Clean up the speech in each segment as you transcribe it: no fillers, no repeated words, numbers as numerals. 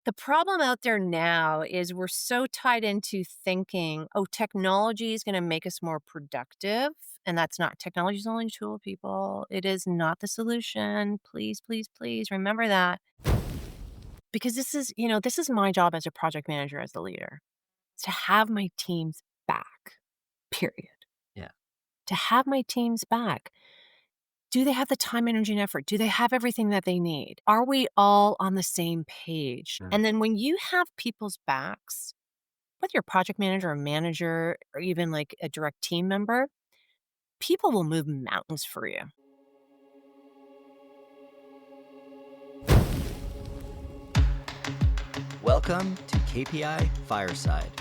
The problem out there now is we're so tied into thinking, oh, technology is going to make us more productive. And that's not technology is only a tool, people. It is not the solution. Please, please, please remember that. Because this is my job as a project manager, as the leader, to have my teams back, period. Yeah. To have my teams back. Do they have the time, energy, and effort? Do they have everything that they need? Are we all on the same page? Mm. And then when you have people's backs, whether you're a project manager or manager or even like a direct team member, people will move mountains for you. Welcome to KPI Fireside.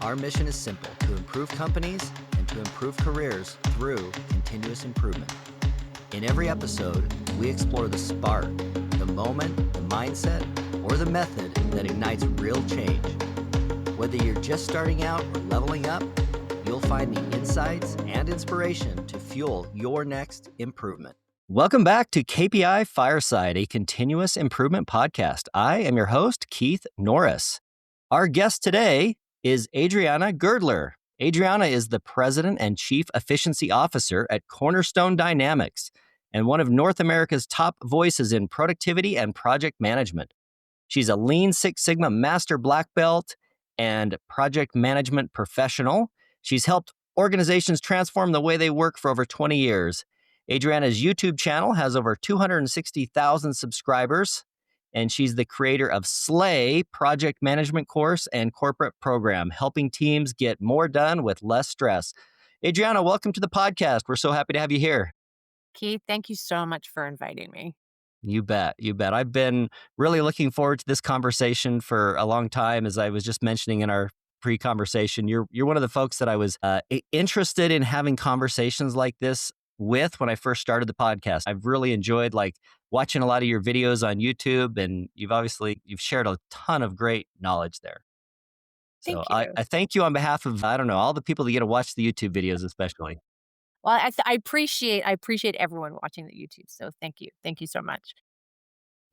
Our mission is simple: to improve companies and to improve careers through continuous improvement. In every episode, we explore the spark, the moment, the mindset, or the method that ignites real change. Whether you're just starting out or leveling up, you'll find the insights and inspiration to fuel your next improvement. Welcome back to KPI Fireside, a continuous improvement podcast. I am your host, Keith Norris. Our guest today is Adriana Girdler. Adriana is the President and Chief Efficiency Officer at Cornerstone Dynamics and one of North America's top voices in productivity and project management. She's a Lean Six Sigma Master Black Belt and project management professional. She's helped organizations transform the way they work for over 20 years. Adriana's YouTube channel has over 260,000 subscribers, and she's the creator of Slay project management course and corporate program, helping teams get more done with less stress. Adriana, welcome to the podcast. We're so happy to have you here. Keith, thank you so much for inviting me. You bet. You bet. I've been really looking forward to this conversation for a long time. As I was just mentioning in our pre-conversation, you're one of the folks that I was interested in having conversations like this with when I first started the podcast. I've really enjoyed watching a lot of your videos on YouTube, and you've shared a ton of great knowledge there. So Thank you. I thank you on behalf of, I don't know, all the people that get to watch the YouTube videos, especially. Well, I appreciate everyone watching the YouTube. So thank you. Thank you so much.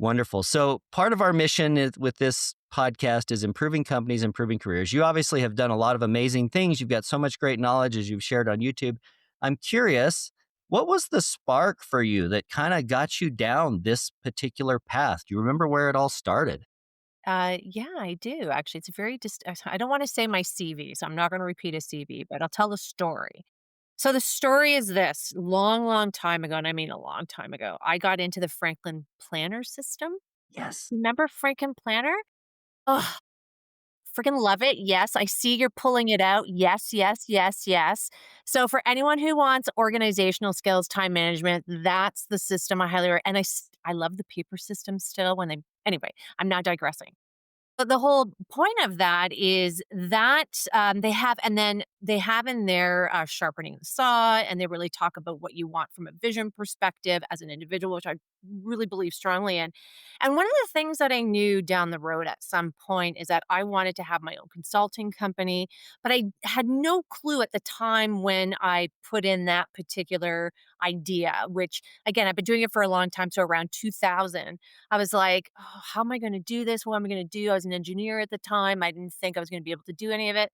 Wonderful. So part of our mission with this podcast is improving companies, improving careers. You obviously have done a lot of amazing things. You've got so much great knowledge as you've shared on YouTube. I'm curious, what was the spark for you that kind of got you down this particular path? Do you remember where it all started? Yeah, I do. Actually, it's a I don't want to say my CV, so I'm not going to repeat a CV, but I'll tell the story. So the story is this: long, long time ago, and I mean a long time ago, I got into the Franklin Planner system. Yes. Remember Franklin Planner? Oh, freaking love it. Yes, I see you're pulling it out. Yes, yes, yes, yes. So for anyone who wants organizational skills, time management, that's the system I highly recommend. And I love the paper system still. Anyway, I'm now digressing. But the whole point of that is that they have in there sharpening the saw, and they really talk about what you want from a vision perspective as an individual, which I really believe strongly in. And one of the things that I knew down the road at some point is that I wanted to have my own consulting company, but I had no clue at the time when I put in that particular idea, which again, I've been doing it for a long time. So around 2000, I was like, oh, how am I going to do this? What am I going to do? I was an engineer at the time. I didn't think I was going to be able to do any of it.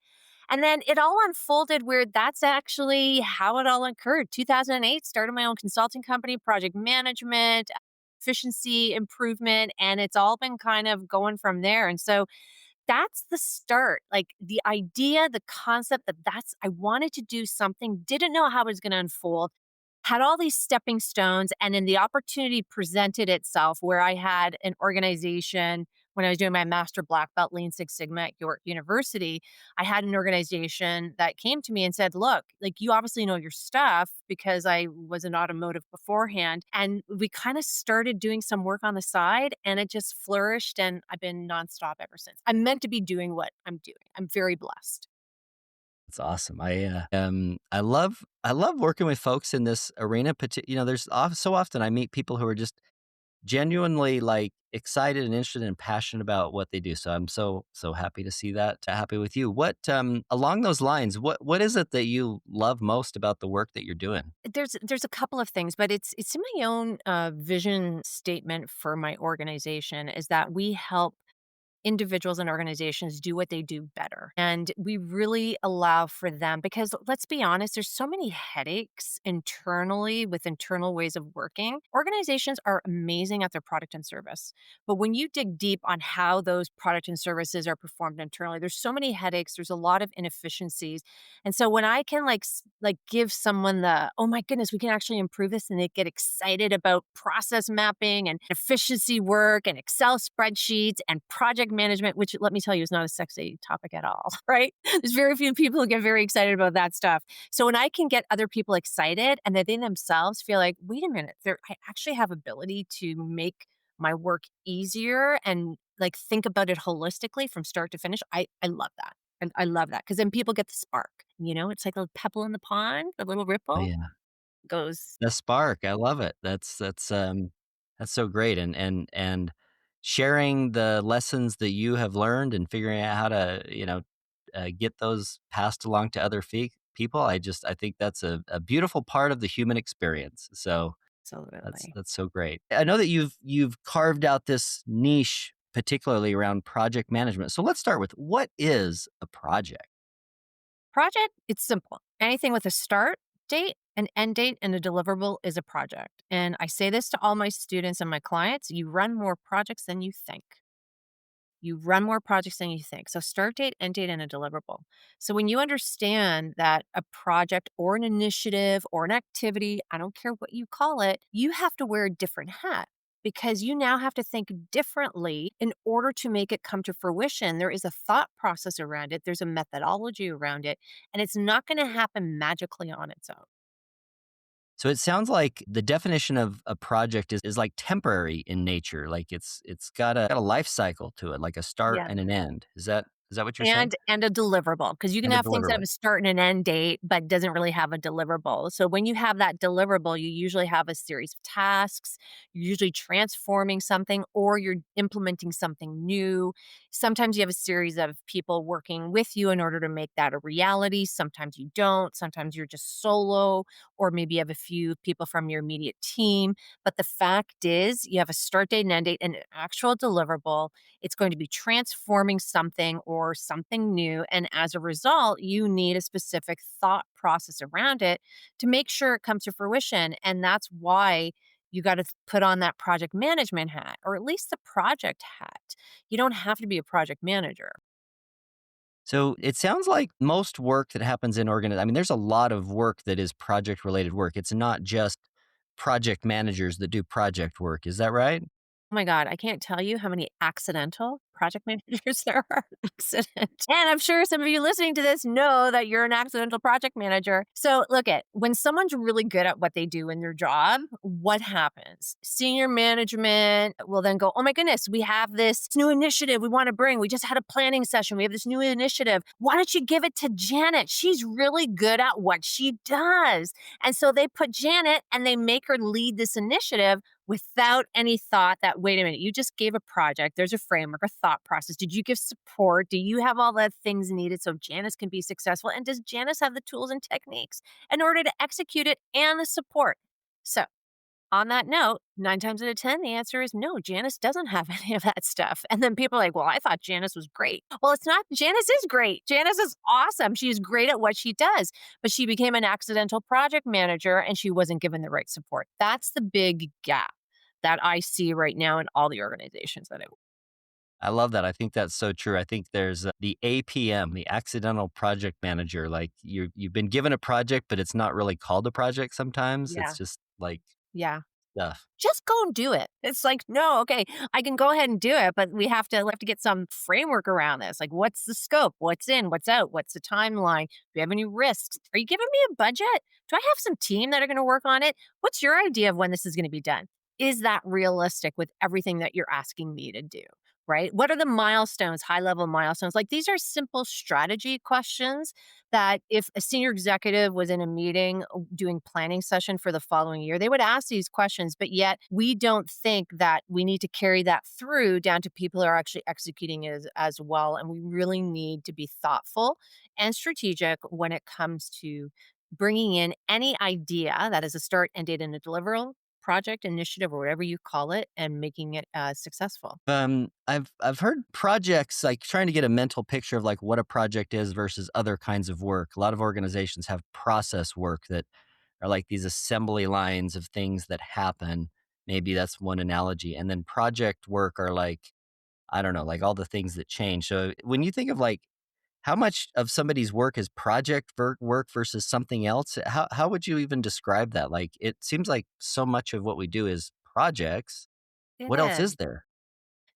And then it all unfolded where that's actually how it all occurred. 2008, started my own consulting company, project management, efficiency improvement, and it's all been kind of going from there. And so that's the start. Like the idea, the concept I wanted to do something, didn't know how it was going to unfold, had all these stepping stones, and then the opportunity presented itself where I had an organization when I was doing my master black belt Lean Six Sigma at York University. I had an organization that came to me and said, look, like you obviously know your stuff because I was in automotive beforehand. And we kind of started doing some work on the side and it just flourished. And I've been nonstop ever since. I'm meant to be doing what I'm doing. I'm very blessed. That's awesome. I love working with folks in this arena. So often I meet people who are just genuinely excited and interested and passionate about what they do. So I'm so happy to see that. Happy with you. What along those lines? What is it that you love most about the work that you're doing? There's a couple of things, but it's in my own vision statement for my organization is that we help individuals and organizations do what they do better. And we really allow for them because let's be honest, there's so many headaches internally with internal ways of working. Organizations are amazing at their product and service. But when you dig deep on how those product and services are performed internally, there's so many headaches, there's a lot of inefficiencies. And so when I can like give someone the, "Oh my goodness, we can actually improve this," and they get excited about process mapping and efficiency work and Excel spreadsheets and project management, which let me tell you is not a sexy topic at all, right? There's very few people who get very excited about that stuff. So when I can get other people excited and that they themselves feel like, "Wait a minute, I actually have ability to make my work easier and like think about it holistically from start to finish." I love that. And I love that because then people get the spark, it's like a pebble in the pond, a little Oh, ripple yeah. goes. The spark, I love it. That's so great, and sharing the lessons that you have learned and figuring out how to, get those passed along to other people, I think that's a beautiful part of the human experience. So Absolutely. that's so great. I know that you've carved out this niche particularly around project management. So let's start with, what is a project? Project, it's simple. Anything with a start date, an end date, and a deliverable is a project. And I say this to all my students and my clients, you run more projects than you think. You run more projects than you think. So start date, end date, and a deliverable. So when you understand that a project or an initiative or an activity, I don't care what you call it, you have to wear a different hat because you now have to think differently in order to make it come to fruition. There is a thought process around it, there's a methodology around it, and it's not going to happen magically on its own. So it sounds like the definition of a project is like temporary in nature. Like it's got a life cycle to it, like a start Yeah. and an end. Is that what you're saying? And a deliverable, because you can And a have things that have deliverable. a start and an end date, but doesn't really have a deliverable. So when you have that deliverable, you usually have a series of tasks, you're usually transforming something or you're implementing something new. Sometimes you have a series of people working with you in order to make that a reality. Sometimes you don't. Sometimes you're just solo, or maybe you have a few people from your immediate team. But the fact is, you have a start date and end date and an actual deliverable. It's going to be transforming something or something new. And as a result, you need a specific thought process around it to make sure it comes to fruition. And that's why you got to put on that project management hat, or at least the project hat. You don't have to be a project manager. So it sounds like most work that happens in I mean, there's a lot of work that is project related work. It's not just project managers that do project work. Is that right? Oh my god, I can't tell you how many accidental project managers there are. Accident. And I'm sure some of you listening to this know that you're an accidental project manager. So look at when someone's really good at what they do in their job, what happens? Senior management will then go, "Oh my goodness, we have this new initiative we want to bring. We just had a planning session. We have this new initiative. Why don't you give it to Janet? She's really good at what she does." And so they put Janet and they make her lead this initiative without any thought that, wait a minute, you just gave a project. There's a framework, a thought process. Did you give support? Do you have all the things needed so Janice can be successful? And does Janice have the tools and techniques in order to execute it and the support? So, on that note, 9 times out of 10, the answer is no, Janice doesn't have any of that stuff. And then people are like, "Well, I thought Janice was great." Well, it's not. Janice is great. Janice is awesome. She's great at what she does, but she became an accidental project manager and she wasn't given the right support. That's the big gap that I see right now in all the organizations that I work. I love that. I think that's so true. I think there's the APM, the accidental project manager. Like you've been given a project, but it's not really called a project sometimes. It's Yeah. just like Yeah. stuff. Just go and do it. It's like, no, okay, I can go ahead and do it, but we have to get some framework around this. Like, what's the scope? What's in? What's out? What's the timeline? Do you have any risks? Are you giving me a budget? Do I have some team that are going to work on it? What's your idea of when this is going to be done? Is that realistic with everything that you're asking me to do? Right? What are the milestones, high level milestones? Like, these are simple strategy questions that if a senior executive was in a meeting doing planning session for the following year, they would ask these questions, but yet we don't think that we need to carry that through down to people who are actually executing it as well. And we really need to be thoughtful and strategic when it comes to bringing in any idea that is a start and date and a deliverable project, initiative, or whatever you call it, and making it successful. I've heard projects like trying to get a mental picture of like what a project is versus other kinds of work. A lot of organizations have process work that are like these assembly lines of things that happen. Maybe that's one analogy. And then project work are like, I don't know, like all the things that change. So when you think of like how much of somebody's work is work versus something else, how would you even describe that? Like it seems like so much of what we do is projects. It What else is. is there?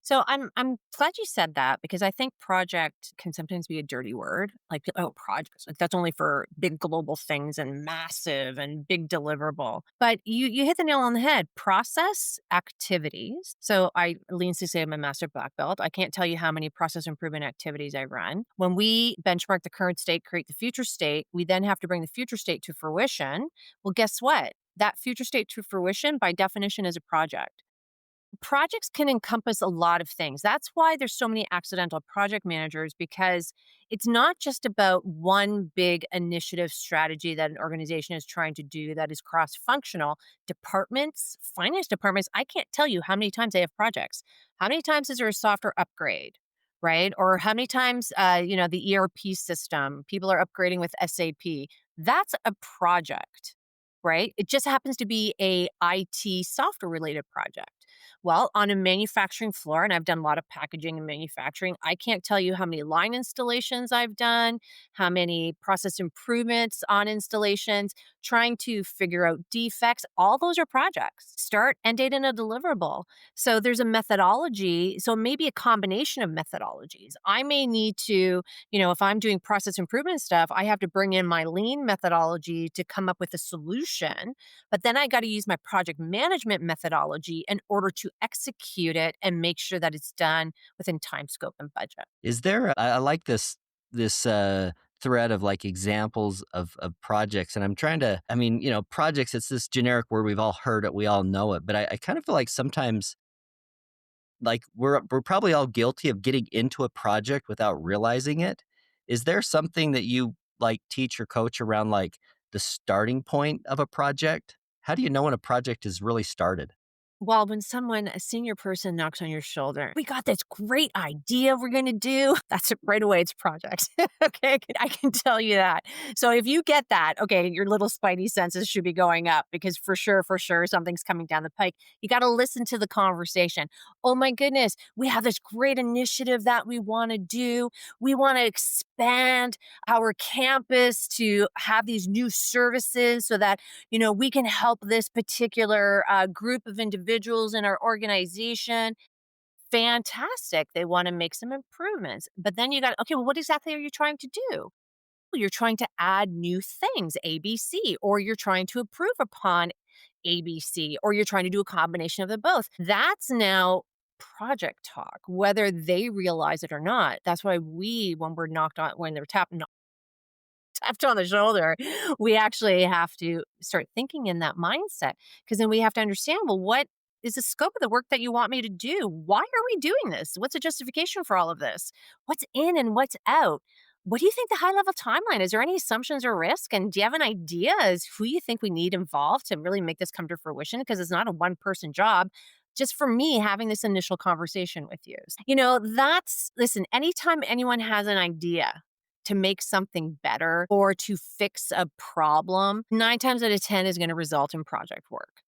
So I'm glad you said that because I think project can sometimes be a dirty word. Like, oh, projects. Like that's only for big global things and massive and big deliverable. But you hit the nail on the head. Process activities. So I lean to say I'm a master black belt. I can't tell you how many process improvement activities I run. When we benchmark the current state, create the future state, we then have to bring the future state to fruition. Well, guess what? That future state to fruition by definition is a project. Projects can encompass a lot of things. That's why there's so many accidental project managers because it's not just about one big initiative strategy that an organization is trying to do that is cross-functional. Departments, finance departments, I can't tell you how many times they have projects. How many times is there a software upgrade? Right? Or how many times the ERP system, people are upgrading with SAP. That's a project, right? It just happens to be a IT software related project. Well, on a manufacturing floor, and I've done a lot of packaging and manufacturing, I can't tell you how many line installations I've done, how many process improvements on installations, trying to figure out defects. All those are projects. Start, end date, and a deliverable. So there's a methodology. So maybe a combination of methodologies. I may need to, if I'm doing process improvement stuff, I have to bring in my lean methodology to come up with a solution, but then I got to use my project management methodology in order to execute it and make sure that it's done within time, scope, and budget. Is there I like this thread of like examples of projects, and I'm trying to I mean, projects, it's this generic word, we've all heard it, we all know it, but I kind of feel like sometimes like we're probably all guilty of getting into a project without realizing it. Is there something that you like teach or coach around like the starting point of a project? How do you know when a project is really started? Well, when a senior person knocks on your shoulder, we got this great idea we're going to do. That's it right away. It's a project. Okay. I can tell you that. So if you get that, okay, your little spidey senses should be going up because for sure, something's coming down the pike. You got to listen to the conversation. Oh my goodness. We have this great initiative that we want to do. We want to expand our campus to have these new services so that we can help this particular group of individuals in our organization. Fantastic. They want to make some improvements. But then you got, okay, well, what exactly are you trying to do? Well, you're trying to add new things, ABC, or you're trying to improve upon ABC, or you're trying to do a combination of the both. That's now project talk, whether they realize it or not. That's why when we're knocked on, when they're tapped on the shoulder, we actually have to start thinking in that mindset because then we have to understand, well, what is the scope of the work that you want me to do? Why are we doing this? What's the justification for all of this? What's in and what's out? What do you think the high level timeline is? There any assumptions or risk? And do you have an idea as who you think we need involved to really make this come to fruition? Because it's not a one person job. Just for me having this initial conversation with you. Listen, anytime anyone has an idea, to make something better or to fix a problem, 9 times out of 10 is gonna result in project work.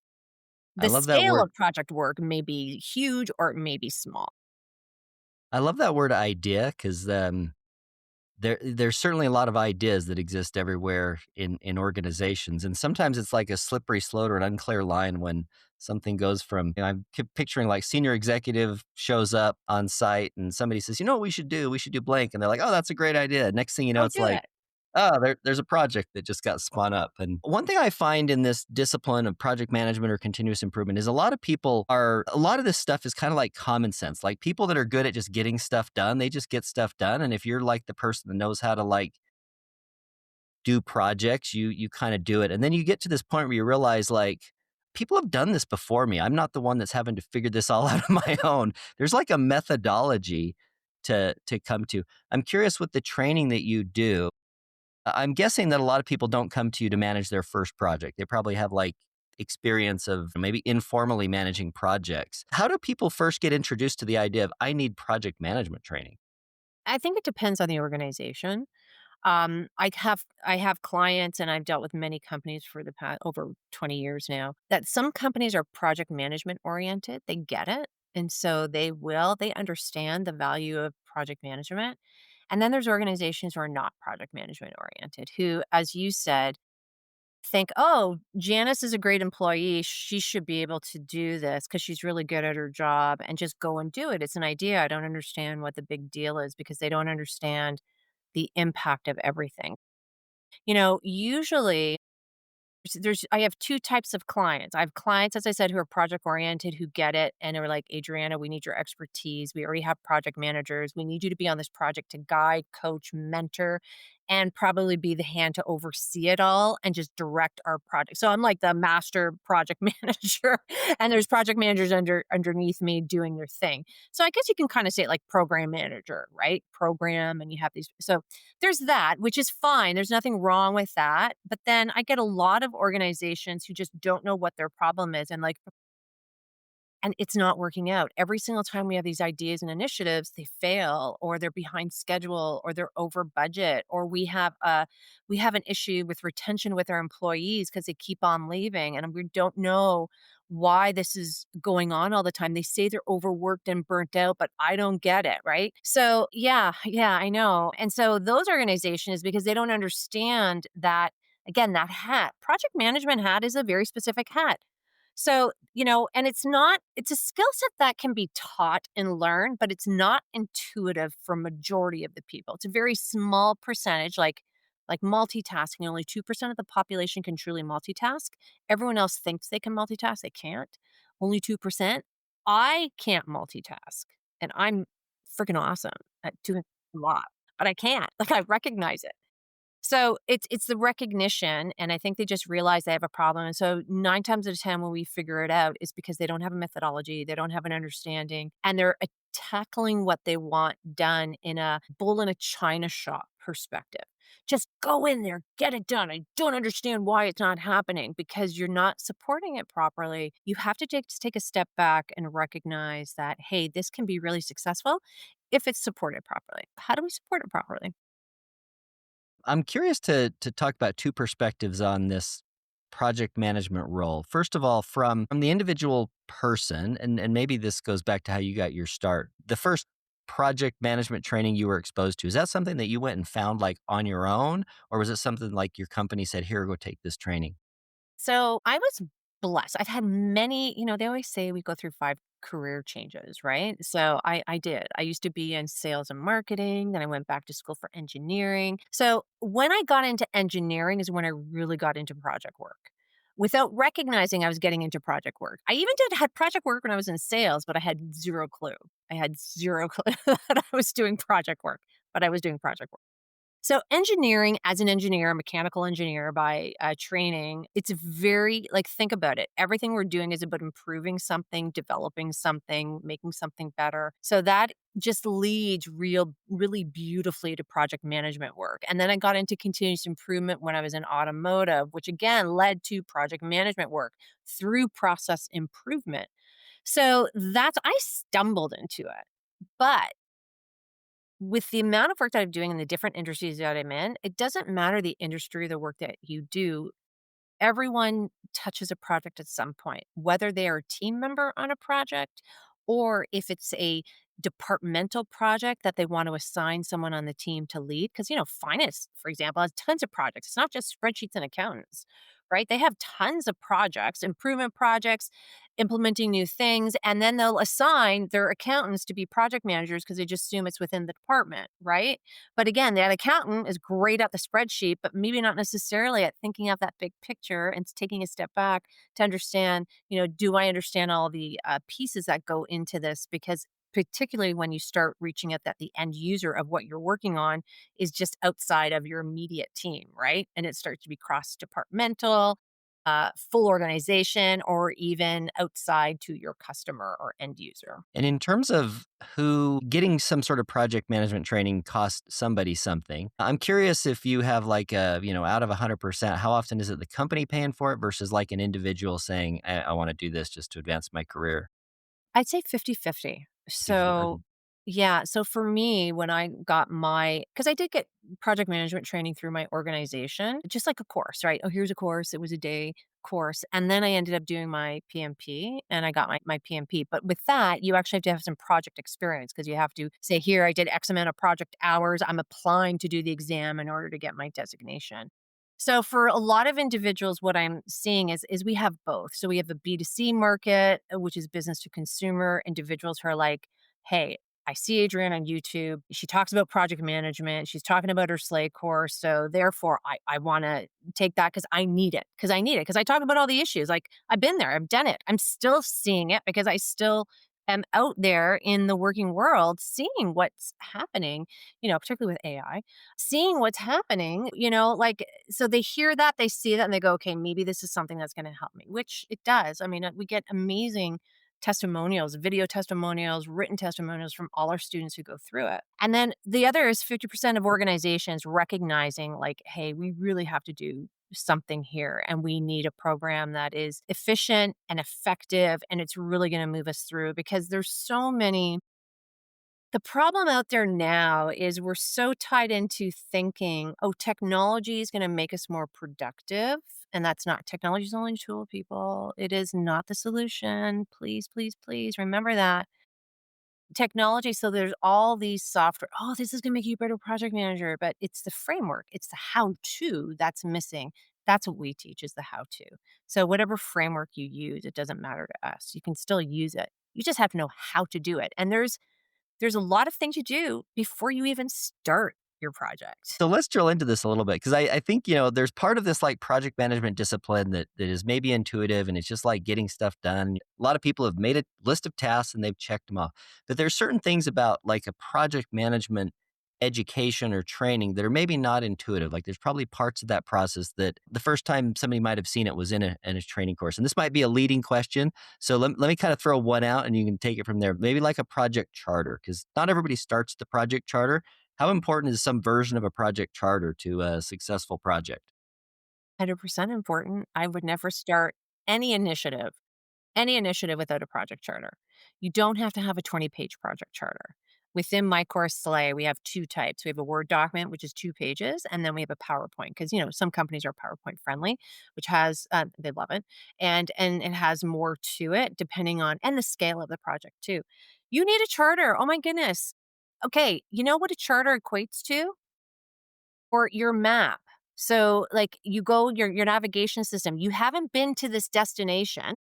I The love that scale word. of project work may be huge or it may be small. I love that word idea because there's certainly a lot of ideas that exist everywhere in organizations, and sometimes it's like a slippery slope or an unclear line when something goes from I'm picturing like senior executive shows up on site and somebody says, what we should do? We should do blank, and they're like, oh, that's a great idea. Next thing you know, Go it's do like, it. oh, there's a project that just got spun up. And one thing I find in this discipline of project management or continuous improvement is a lot of this stuff is kind of like common sense. Like people that are good at just getting stuff done, they just get stuff done. And if you're like the person that knows how to like do projects, you kind of do it. And then you get to this point where you realize like people have done this before me. I'm not the one that's having to figure this all out on my own. There's like a methodology to come to. I'm curious with the training that you do. I'm guessing that a lot of people don't come to you to manage their first project. They probably have like experience of maybe informally managing projects. How do people first get introduced to the idea of I need project management training? I think it depends on the organization. I have clients, and I've dealt with many companies for the past over 20 years now. That some companies are project management oriented. They get it, and so they understand the value of project management. And then there's organizations who are not project management oriented, who, as you said, think, "Oh, Janice is a great employee. She should be able to do this because she's really good at her job," and just go and do it. It's an idea. I don't understand what the big deal is because they don't understand the impact of everything. Usually there's I have 2 types of clients. I have clients, as I said, who are project oriented, who get it, and are like, "Adriana, we need your expertise. We already have project managers. We need you to be on this project to guide, coach, mentor, and probably be the hand to oversee it all and just direct our project." So I'm like the master project manager, and there's project managers underneath me doing their thing. So I guess you can kinda say it like program manager, right? Program, and you have these, so there's that, which is fine. There's nothing wrong with that. But then I get a lot of organizations who just don't know what their problem is, and it's not working out. Every single time we have these ideas and initiatives, they fail, or they're behind schedule, or they're over budget, or we have an issue with retention with our employees because they keep on leaving, and we don't know why this is going on all the time. They say they're overworked and burnt out, but I don't get it, right? So yeah, yeah, I know. And so those organizations, because they don't understand that, again, that hat, project management hat, is a very specific hat. So, and it's a skill set that can be taught and learned, but it's not intuitive for majority of the people. It's a very small percentage, like multitasking. Only 2% of the population can truly multitask. Everyone else thinks they can multitask. They can't. Only 2%. I can't multitask, and I'm freaking awesome at doing a lot, but I can't. Like, I recognize it. So it's the recognition, and I think they just realize they have a problem. And so 9 times out of 10 when we figure it out is because they don't have a methodology, they don't have an understanding, and they're tackling what they want done in a bull in a china shop perspective. Just go in there, get it done. I don't understand why it's not happening because you're not supporting it properly. You have to just take a step back and recognize that, hey, this can be really successful if it's supported properly. How do we support it properly? I'm curious to talk about two perspectives on this project management role. First of all, from the individual person, and maybe this goes back to how you got your start. The first project management training you were exposed to, is that something that you went and found like on your own? Or was it something like your company said, here, go take this training? So I was blessed. I've had many, they always say we go through 5 career changes, right? So I did. I used to be in sales and marketing, then I went back to school for engineering. So when I got into engineering is when I really got into project work. Without recognizing I was getting into project work. I even had project work when I was in sales, but I had zero clue. I had zero clue that I was doing project work, but I was doing project work. So engineering, as an engineer, a mechanical engineer by training, it's very like, think about it. Everything we're doing is about improving something, developing something, making something better. So that just leads really beautifully to project management work. And then I got into continuous improvement when I was in automotive, which again led to project management work through process improvement. So I stumbled into it. But with the amount of work that I'm doing in the different industries that I'm in, it doesn't matter the industry or the work that you do. Everyone touches a project at some point, whether they are a team member on a project or if it's a departmental project that they want to assign someone on the team to lead. Because, finance, for example, has tons of projects. It's not just spreadsheets and accountants, right? They have tons of projects, improvement projects, implementing new things, and then they'll assign their accountants to be project managers because they just assume it's within the department, right? But again, that accountant is great at the spreadsheet, but maybe not necessarily at thinking of that big picture and taking a step back to understand, do I understand all the pieces that go into this? Because particularly when you start reaching at that the end user of what you're working on is just outside of your immediate team, right? And it starts to be cross departmental. full organization, or even outside to your customer or end user. And in terms of who getting some sort of project management training costs somebody something, I'm curious if you have like a, out of 100%, how often is it the company paying for it versus like an individual saying, I want to do this just to advance my career? I'd say 50-50. 50/50. So, yeah, so for me, when I got because I did get project management training through my organization, just like a course, right? Oh, here's a course. It was a day course. And then I ended up doing my PMP and I got my PMP. But with that, you actually have to have some project experience because you have to say, here, I did X amount of project hours. I'm applying to do the exam in order to get my designation. So for a lot of individuals, what I'm seeing is we have both. So we have a B2C market, which is business to consumer, individuals who are like, hey, I see Adriana on YouTube. She talks about project management. She's talking about her Slay course. So therefore, I want to take that because I need it. Because I need it. Because I talk about all the issues. Like I've been there. I've done it. I'm still seeing it because I still am out there in the working world seeing what's happening, particularly with AI, seeing what's happening, like so they hear that, they see that, and they go, okay, maybe this is something that's going to help me, which it does. I mean, we get amazing testimonials, video testimonials, written testimonials from all our students who go through it. And then the other is 50% of organizations recognizing, like, hey, we really have to do something here and we need a program that is efficient and effective and it's really going to move us through because there's so many. The problem out there now is we're so tied into thinking, oh, technology is going to make us more productive. And that's not technology is only a tool, people. It is not the solution. Please, please, please remember that. Technology, so there's all these software. Oh, this is going to make you a better project manager, but it's the framework, it's the how to that's missing. That's what we teach is the how to. So, whatever framework you use, it doesn't matter to us. You can still use it. You just have to know how to do it. And there's a lot of things you do before you even start your project. So let's drill into this a little bit because I think, there's part of this like project management discipline that is maybe intuitive and it's just like getting stuff done. A lot of people have made a list of tasks and they've checked them off. But there's certain things about like a project management education or training that are maybe not intuitive. Like there's probably parts of that process that the first time somebody might have seen it was in a training course. And this might be a leading question. So let me kind of throw one out and you can take it from there. Maybe like a project charter, because not everybody starts the project charter. How important is some version of a project charter to a successful project? 100% important. I would never start any initiative any initiative without a project charter. You don't have to have a 20-page project charter. Within my course Slay, we have two types. We have a Word document, which is 2 pages, and then we have a PowerPoint because some companies are PowerPoint friendly, which has they love it, and it has more to it depending on and the scale of the project too. You need a charter. Oh my goodness. Okay, you know what a charter equates to? Or your map. So, like, you go your navigation system. You haven't been to this destination,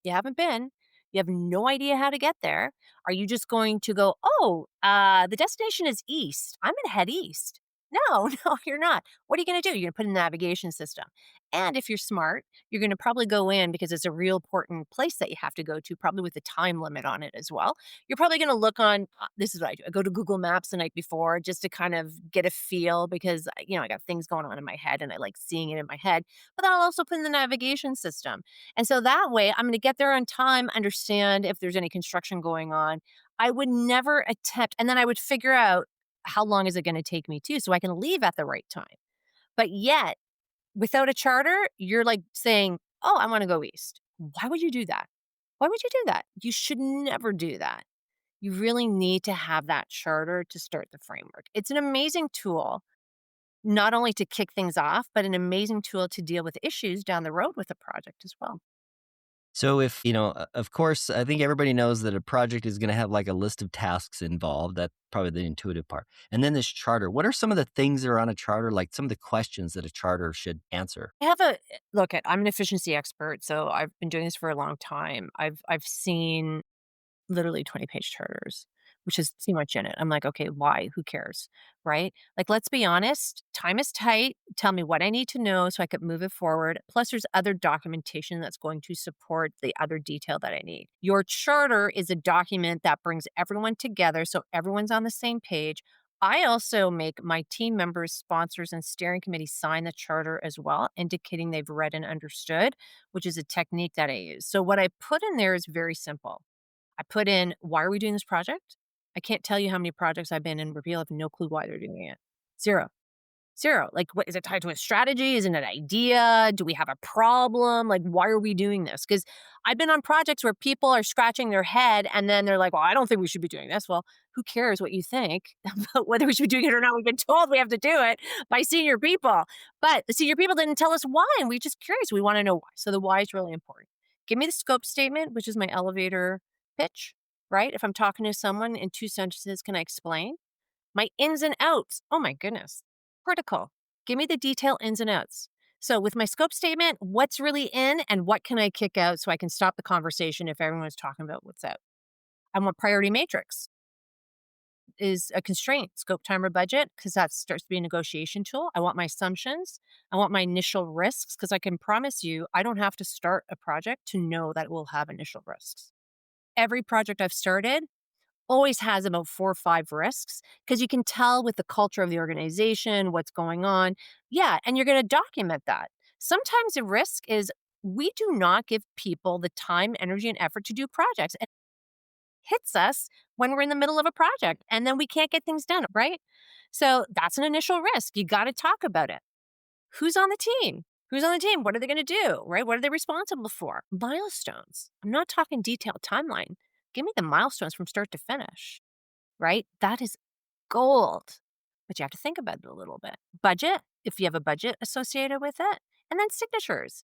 you haven't been. You have no idea how to get there. Are you just going to go, "Oh, the destination is east. I'm gonna head east." No, no, you're not. What are you gonna do? You're gonna put in a navigation system. And if you're smart, you're gonna probably go in because it's a real important place that you have to go to, probably with a time limit on it as well. You're probably gonna look on this is what I do. I go to Google Maps the night before just to kind of get a feel because, I got things going on in my head and I like seeing it in my head. But then I'll also put in the navigation system. And so that way, I'm gonna get there on time, understand if there's any construction going on. I would never attempt and then I would figure out how long is it gonna take me to so I can leave at the right time. But yet, without a charter, you're, like, saying, "Oh, I wanna go east." Why would you do that? Why would you do that? You should never do that. You really need to have that charter to start the framework. It's an amazing tool, not only to kick things off, but an amazing tool to deal with issues down the road with a project as well. So if, of course, I think everybody knows that a project is going to have like a list of tasks involved. That's probably the intuitive part. And then this charter. What are some of the things that are on a charter, like some of the questions that a charter should answer? I have a look at I'm an efficiency expert, so I've been doing this for a long time. I've seen literally 20-page charters, which is too much in it. I'm like, "Okay, why? Who cares?" Right? Like, let's be honest, time is tight. Tell me what I need to know so I could move it forward. Plus, there's other documentation that's going to support the other detail that I need. Your charter is a document that brings everyone together so everyone's on the same page. I also make my team members, sponsors, and steering committee sign the charter as well, indicating they've read and understood, which is a technique that I use. So, what I put in there is very simple. I put in, why are we doing this project? I can't tell you how many projects I've been in where people have no clue why they're doing it. Zero. 0. Like, what is it tied to a strategy? Is it an idea? Do we have a problem? Like, why are we doing this? Because I've been on projects where people are scratching their head and then they're like, well, I don't think we should be doing this. Well, who cares what you think about whether we should be doing it or not? We've been told we have to do it by senior people. But the senior people didn't tell us why. And we're just curious. We want to know why. So the why is really important. Give me the scope statement, which is my elevator pitch, right? If I'm talking to someone in 2 sentences, can I explain? My ins and outs. Oh my goodness. Critical. Give me the detailed ins and outs. So with my scope statement, what's really in and what can I kick out so I can stop the conversation if everyone's talking about what's out? I want priority matrix is a constraint, scope, time, or budget, because that starts to be a negotiation tool. I want my assumptions. I want my initial risks, because I can promise you I don't have to start a project to know that it will have initial risks. Every project I've started always has about 4 or 5 risks because you can tell with the culture of the organization, what's going on. Yeah, and you're gonna document that. Sometimes the risk is we do not give people the time, energy, and effort to do projects. It hits us when we're in the middle of a project, and then we can't get things done, right? So that's an initial risk. You gotta talk about it. Who's on the team? Who's on the team? What are they gonna do, right? What are they responsible for? Milestones. I'm not talking detailed timeline. Give me the milestones from start to finish, right? That is gold. But you have to think about it a little bit. Budget, if you have a budget associated with it, and then signatures.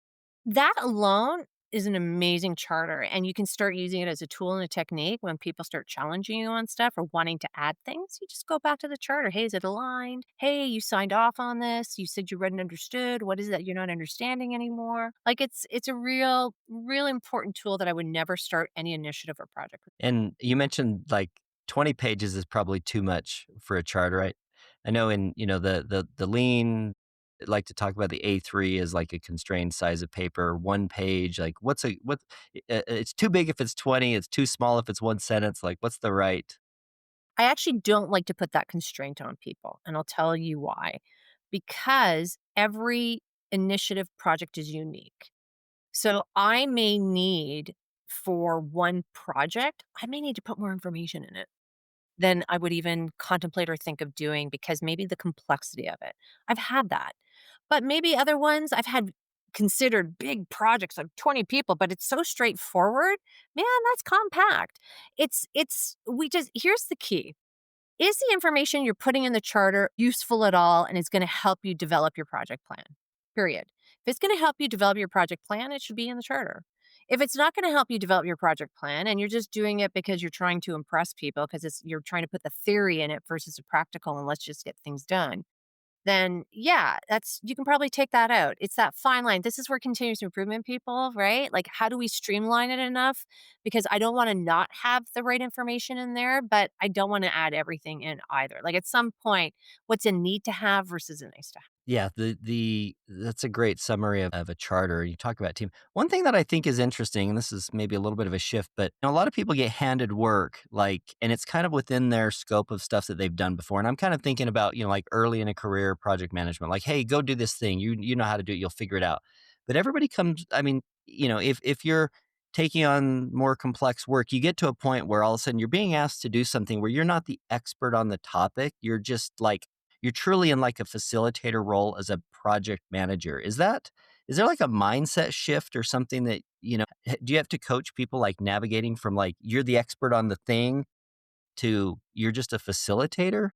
That alone is an amazing charter, and you can start using it as a tool and a technique when people start challenging you on stuff or wanting to add things. You just go back to the charter. Hey, is it aligned? Hey, you signed off on this. You said you read and understood. What is it that you're not understanding anymore? Like it's a real important tool that I would never start any initiative or project with. And you mentioned like 20 pages is probably too much for a charter, right? I know in, the lean like to talk about the A3 as like a constrained size of paper, one page, like it's too big if it's 20, it's too small if it's one sentence, like what's the right? I actually don't like to put that constraint on people, and I'll tell you why. Because every initiative project is unique. So I may need for one project, I may need to put more information in it than I would even contemplate or think of doing because maybe the complexity of it. I've had that. But maybe other ones I've had considered big projects like 20 people, but it's so straightforward. Man, that's compact. It's we just here's the key. Is the information you're putting in the charter useful at all and is going to help you develop your project plan? Period. If it's going to help you develop your project plan, it should be in the charter. If it's not going to help you develop your project plan and you're just doing it because you're trying to impress people because it's you're trying to put the theory in it versus the practical and let's just get things done, then yeah, that's you can probably take that out. It's that fine line. This is where continuous improvement people, right? Like how do we streamline it enough? Because I don't want to not have the right information in there, but I don't want to add everything in either. Like at some point, what's a need to have versus a nice to have. Yeah, the that's a great summary of a charter. You talk about team. One thing that I think is interesting, and this is maybe a little bit of a shift, but a lot of people get handed work, like, and it's kind of within their scope of stuff that they've done before. And I'm kind of thinking about, like early in a career project management, like, hey, go do this thing. You know how to do it, you'll figure it out. But everybody comes, I mean, if you're taking on more complex work, you get to a point where all of a sudden you're being asked to do something where you're not the expert on the topic. You're truly in like a facilitator role as a project manager. Is there like a mindset shift or something that, do you have to coach people like navigating from like you're the expert on the thing to you're just a facilitator?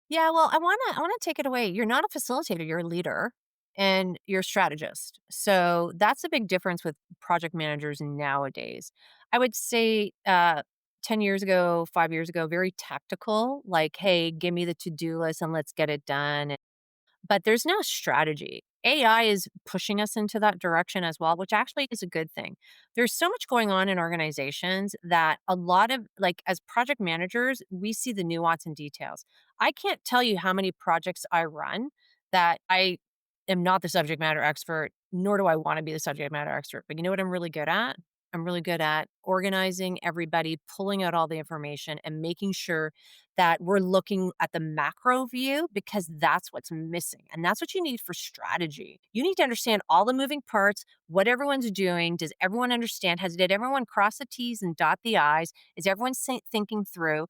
Yeah, well, I wanna take it away. You're not a facilitator, you're a leader and you're a strategist. So that's a big difference with project managers nowadays. I would say 10 years ago, 5 years ago, very tactical, like, hey, give me the to-do list and let's get it done. But there's no strategy. AI is pushing us into that direction as well, which actually is a good thing. There's so much going on in organizations that a lot of, like, as project managers, we see the nuance and details. I can't tell you how many projects I run that I am not the subject matter expert, nor do I want to be the subject matter expert. But you know what I'm really good at? I'm really good at organizing everybody, pulling out all the information, and making sure that we're looking at the macro view because that's what's missing. And that's what you need for strategy. You need to understand all the moving parts, what everyone's doing. Does everyone understand? Did everyone cross the T's and dot the I's? Is everyone thinking through?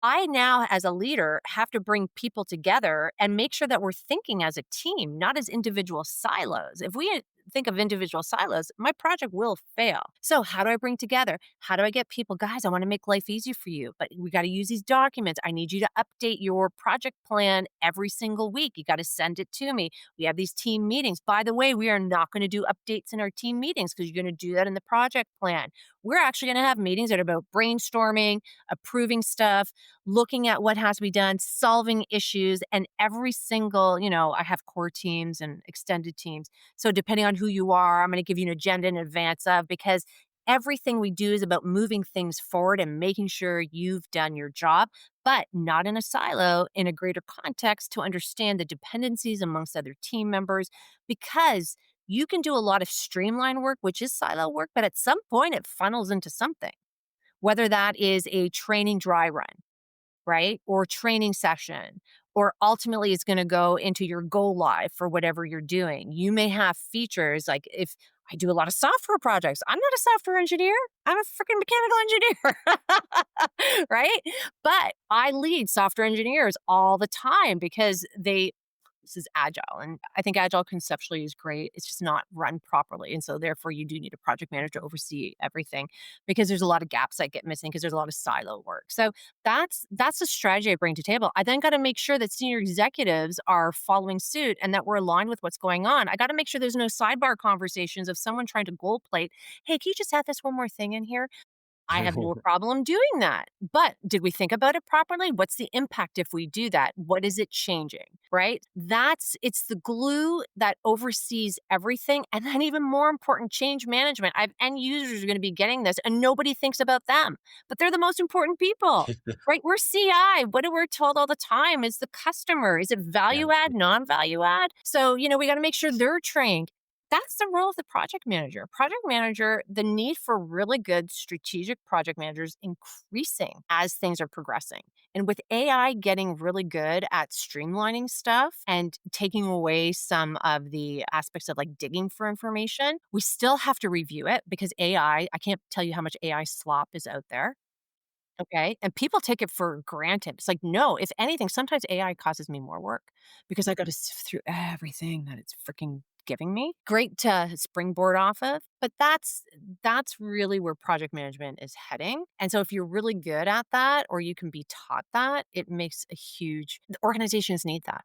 I now, as a leader, have to bring people together and make sure that we're thinking as a team, not as individual silos. If we think of individual silos, my project will fail. So, how do I bring together? How do I get people, guys? I want to make life easy for you, but we got to use these documents. I need you to update your project plan every single week. You got to send it to me. We have these team meetings. By the way, we are not going to do updates in our team meetings because you're going to do that in the project plan. We're actually going to have meetings that are about brainstorming, approving stuff, looking at what has to be done, solving issues, and every single, I have core teams and extended teams. So depending on who you are, I'm going to give you an agenda in advance of because everything we do is about moving things forward and making sure you've done your job, but not in a silo, in a greater context to understand the dependencies amongst other team members because you can do a lot of streamline work, which is silo work, but at some point it funnels into something, whether that is a training dry run, right? Or training session, or ultimately it's going to go into your go live for whatever you're doing. You may have features like if I do a lot of software projects, I'm not a software engineer. I'm a freaking mechanical engineer, right? But I lead software engineers all the time because this is agile. And I think agile conceptually is great. It's just not run properly. And so therefore you do need a project manager to oversee everything because there's a lot of gaps that get missing because there's a lot of silo work. So that's the strategy I bring to table. I then got to make sure that senior executives are following suit and that we're aligned with what's going on. I got to make sure there's no sidebar conversations of someone trying to gold plate. Hey, can you just add this one more thing in here? I have no problem doing that. But did we think about it properly? What's the impact if we do that? What is it changing? Right? It's the glue that oversees everything. And then, even more important, change management. I have end users are going to be getting this, and nobody thinks about them, but they're the most important people. Right? We're CI. What we're told all the time is the customer. Is it Yeah. value add, non value add? So, we got to make sure they're trained. That's the role of the project manager. Project manager, the need for really good strategic project managers increasing as things are progressing. And with AI getting really good at streamlining stuff and taking away some of the aspects of like digging for information, we still have to review it because I can't tell you how much AI slop is out there. Okay. And people take it for granted. It's like, no, if anything, sometimes AI causes me more work because I got to sift through everything that it's freaking giving me. Great to springboard off of, but that's really where project management is heading. And so if you're really good at that or you can be taught that, it makes a huge organizations need that,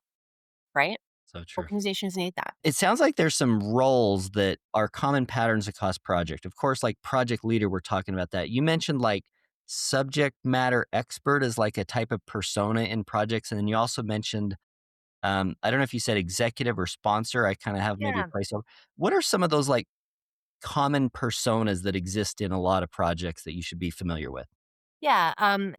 right? So true. Organizations need that. It sounds like there's some roles that are common patterns across project. Of course, like project leader, we're talking about that. You mentioned like subject matter expert as like a type of persona in projects. And then you also mentioned, I don't know if you said executive or sponsor. I kind of have maybe a Yeah. placeholder. What are some of those like common personas that exist in a lot of projects that you should be familiar with? Yeah,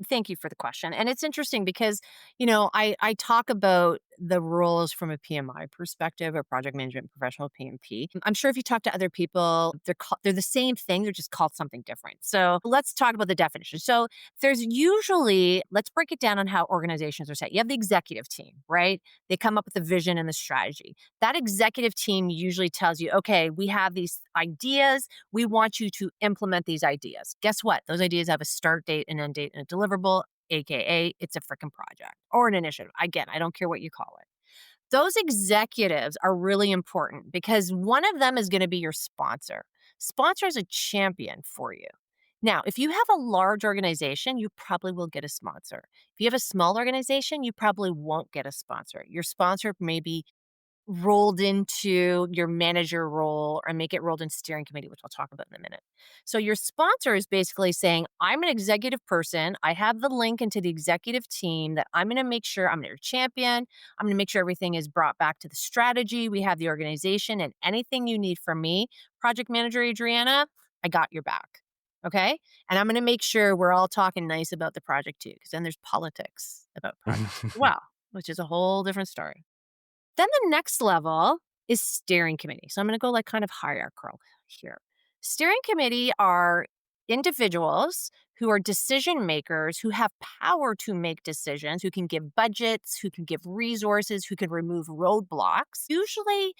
thank you for the question. And it's interesting because, I talk about the roles from a PMI perspective, or project management professional PMP. I'm sure if you talk to other people, they're the same thing, they're just called something different. So let's talk about the definition. So there's usually, let's break it down on how organizations are set. You have the executive team, right? They come up with the vision and the strategy. That executive team usually tells you, okay, we have these ideas. We want you to implement these ideas. Guess what? Those ideas have a start date, an end date, and a deliverable, AKA it's a freaking project or an initiative. Again, I don't care what you call it. Those executives are really important because one of them is going to be your sponsor. Sponsor is a champion for you. Now, if you have a large organization, you probably will get a sponsor. If you have a small organization, you probably won't get a sponsor. Your sponsor may be rolled into your manager role or make it rolled into steering committee, which I'll talk about in a minute. So your sponsor is basically saying, I'm an executive person. I have the link into the executive team that I'm going to make sure I'm your champion. I'm going to make sure everything is brought back to the strategy. We have the organization and anything you need from me, project manager Adriana, I got your back. Okay. And I'm going to make sure we're all talking nice about the project too, because then there's politics about projects as well, which is a whole different story. Then the next level is steering committee. So I'm going to go like kind of hierarchical here. Steering committee are individuals who are decision makers who have power to make decisions, who can give budgets, who can give resources, who can remove roadblocks. Usually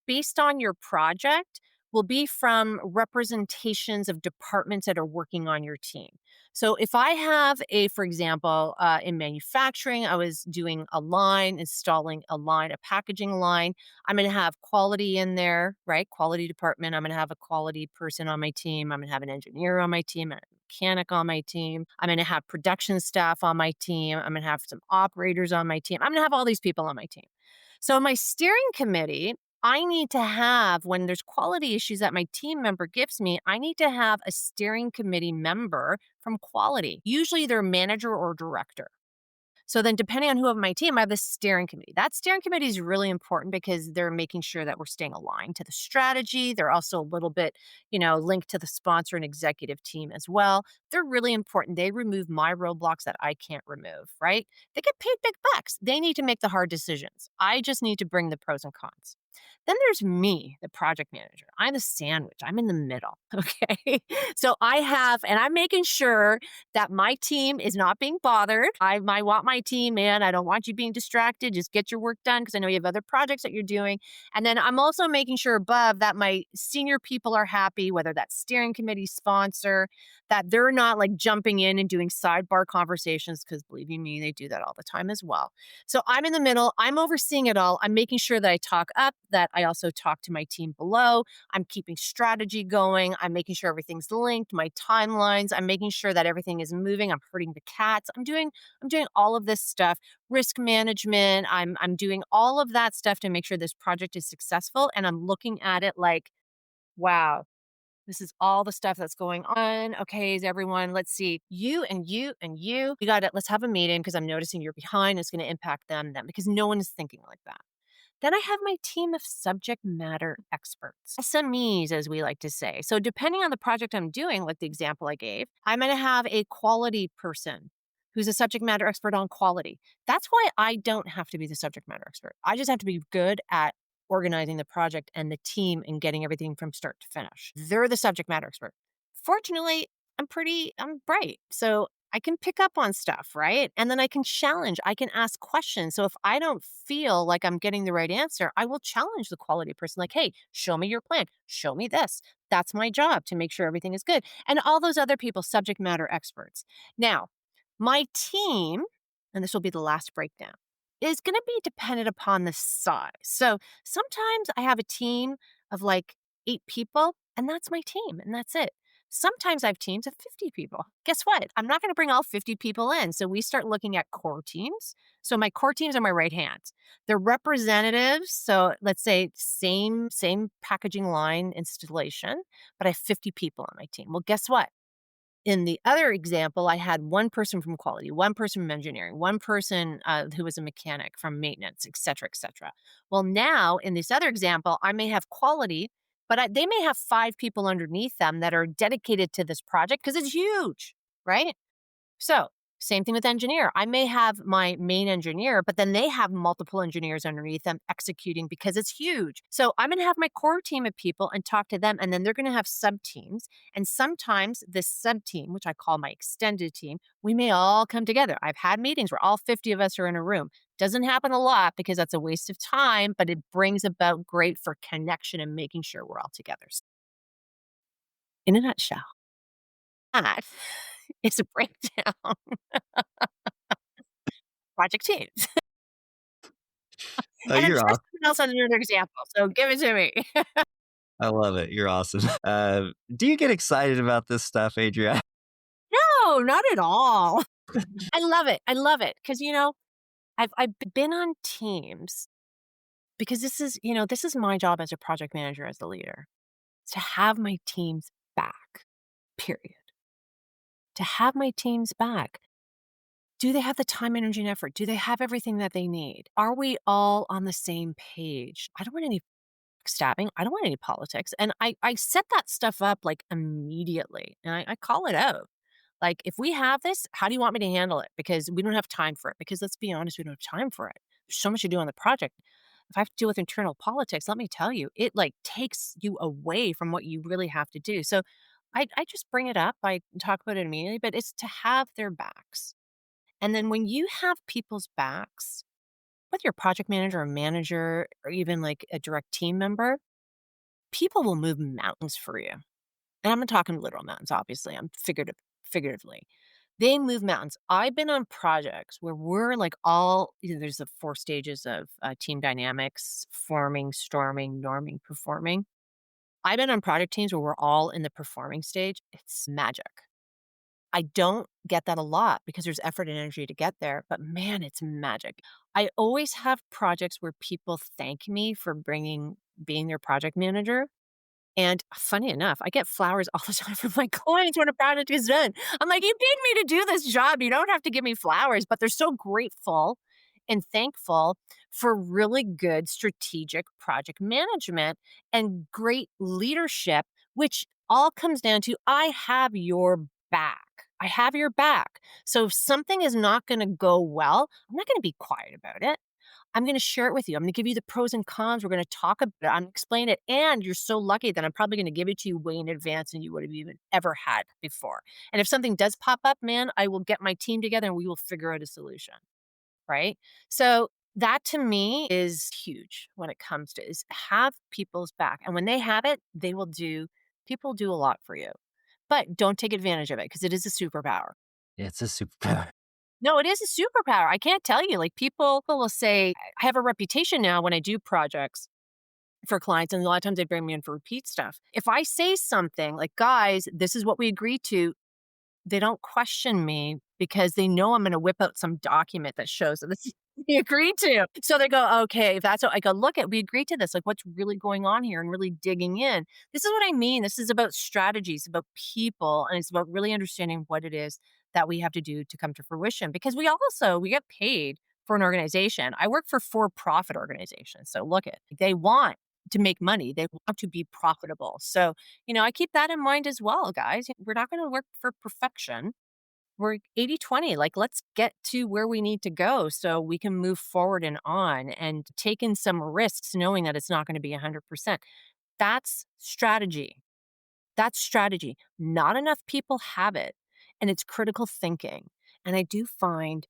based on your project will be from representations of departments that are working on your team. So if I have for example, in manufacturing, I was doing a line, installing a line, a packaging line. I'm going to have quality in there, right? Quality department. I'm going to have a quality person on my team. I'm going to have an engineer on my team, a mechanic on my team. I'm going to have production staff on my team. I'm going to have some operators on my team. I'm going to have all these people on my team. So my steering committee, I need to have, when there's quality issues that my team member gives me, I need to have a steering committee member from quality, usually their manager or director. So then, depending on who of my team, I have this steering committee. That steering committee is really important because they're making sure that we're staying aligned to the strategy. They're also a little bit, linked to the sponsor and executive team as well. They're really important. They remove my roadblocks that I can't remove, right? They get paid big bucks. They need to make the hard decisions. I just need to bring the pros and cons. Then there's me, the project manager. I'm the sandwich. I'm in the middle. Okay. So and I'm making sure that my team is not being bothered. I want my team, man. I don't want you being distracted. Just get your work done because I know you have other projects that you're doing. And then I'm also making sure above that my senior people are happy, whether that's steering committee sponsor, that they're not like jumping in and doing sidebar conversations because believe you me, they do that all the time as well. So I'm in the middle. I'm overseeing it all. I'm making sure that I talk up, that I also talk to my team below. I'm keeping strategy going. I'm making sure everything's linked, my timelines. I'm making sure that everything is moving. I'm herding the cats. I'm doing all of this stuff. Risk management. I'm doing all of that stuff to make sure this project is successful. And I'm looking at it like, wow, this is all the stuff that's going on. Okay, is everyone, let's see, you and you and you. We got it. Let's have a meeting because I'm noticing you're behind. It's going to impact them because no one is thinking like that. Then I have my team of subject matter experts, SMEs, as we like to say. So, depending on the project I'm doing, like the example I gave, I'm going to have a quality person who's a subject matter expert on quality. That's why I don't have to be the subject matter expert. I just have to be good at organizing the project and the team and getting everything from start to finish. They're the subject matter expert. Fortunately, I'm bright. So I can pick up on stuff, right? And then I can challenge, I can ask questions. So if I don't feel like I'm getting the right answer, I will challenge the quality person, like, hey, show me your plan, show me this. That's my job to make sure everything is good. And all those other people, subject matter experts. Now, my team, and this will be the last breakdown, is going to be dependent upon the size. So sometimes I have a team of like 8 people, and that's my team, and that's it. Sometimes I have teams of 50 people. Guess what? I'm not going to bring all 50 people in. So we start looking at core teams. So my core teams are my right hand. They're representatives. So let's say same packaging line installation, but I have 50 people on my team. Well, guess what? In the other example, I had one person from quality, one person from engineering, one person who was a mechanic from maintenance, et cetera, et cetera. Well, now in this other example, I may have quality, but they may have 5 people underneath them that are dedicated to this project because it's huge, right? So, same thing with engineer. I may have my main engineer, but then they have multiple engineers underneath them executing because it's huge. So, I'm going to have my core team of people and talk to them, and then they're going to have sub teams. And sometimes this sub team, which I call my extended team, we may all come together. I've had meetings where all 50 of us are in a room. Doesn't happen a lot because that's a waste of time, but it brings about great for connection and making sure we're all together. In a nutshell, that is a breakdown. Project teams. Oh, And I'm you're sure awesome. someone else has another example, so give it to me. I love it. You're awesome. Do you get excited about this stuff, Adriana? No, not at all. I love it. I love it because I've been on teams because this is my job as a project manager, as the leader, to have my teams back, period. To have my teams back. Do they have the time, energy, and effort? Do they have everything that they need? Are we all on the same page? I don't want any stabbing. I don't want any politics. And I set that stuff up like immediately and I call it out. Like, if we have this, how do you want me to handle it? Because we don't have time for it. Because let's be honest, we don't have time for it. There's so much to do on the project. if I have to deal with internal politics, let me tell you, it like takes you away from what you really have to do. So I just bring it up. I talk about it immediately, but it's to have their backs. And then when you have people's backs, whether you're a project manager or manager or even like a direct team member, people will move mountains for you. And I'm not talking literal mountains, obviously. I'm figuratively. They move mountains. I've been on projects where we're like all, there's the four stages of team dynamics: forming, storming, norming, performing. I've been on project teams where we're all in the performing stage. It's magic. I don't get that a lot because there's effort and energy to get there, but man, it's magic. I always have projects where people thank me for being their project manager, and funny enough, I get flowers all the time from my clients when a project is done. I'm like, "You paid me to do this job. You don't have to give me flowers." But they're so grateful and thankful for really good strategic project management and great leadership, which all comes down to I have your back. I have your back. So if something is not going to go well, I'm not going to be quiet about it. I'm gonna share it with you. I'm gonna give you the pros and cons. We're gonna talk about it. I'm gonna explain it. And you're so lucky that I'm probably gonna give it to you way in advance than you would have even ever had before. And if something does pop up, man, I will get my team together and we will figure out a solution. Right. So that to me is huge when it comes to is have people's back. And when they have it, people do a lot for you. But don't take advantage of it because it is a superpower. It's a superpower. No, it is a superpower. I can't tell you, like, people will say I have a reputation now when I do projects for clients, and a lot of times they bring me in for repeat stuff. If I say something like, "Guys, this is what we agreed to," they don't question me because they know I'm gonna whip out some document that shows that this is what we agreed to. So they go, "Okay, if that's what," I go, "Look at, we agreed to this, like, what's really going on here?" And really digging in. This is what I mean. This is about strategies, about people, and it's about really understanding what it is that we have to do to come to fruition because we get paid for an organization. I work for for-profit organizations. So look at, they want to make money. They want to be profitable. So I keep that in mind as well, guys. We're not going to work for perfection. We're 80/20. Like, let's get to where we need to go so we can move forward and on and take in some risks, knowing that it's not going to be 100%. That's strategy. That's strategy. Not enough people have it. And it's critical thinking. And I do find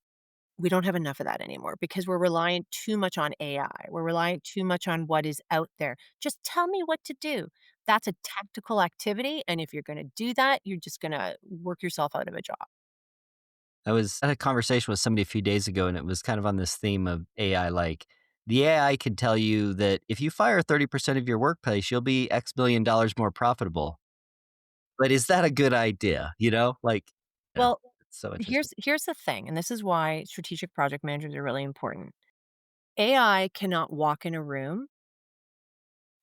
we don't have enough of that anymore because we're relying too much on AI. We're relying too much on what is out there. Just tell me what to do. That's a tactical activity. And if you're going to do that, you're just going to work yourself out of a job. I was at a conversation with somebody a few days ago, and it was kind of on this theme of AI. Like, the AI could tell you that if you fire 30% of your workplace, you'll be X billion dollars more profitable. But is that a good idea? Like, yeah, Well, it's so interesting. here's the thing, and this is why strategic project managers are really important. AI cannot walk in a room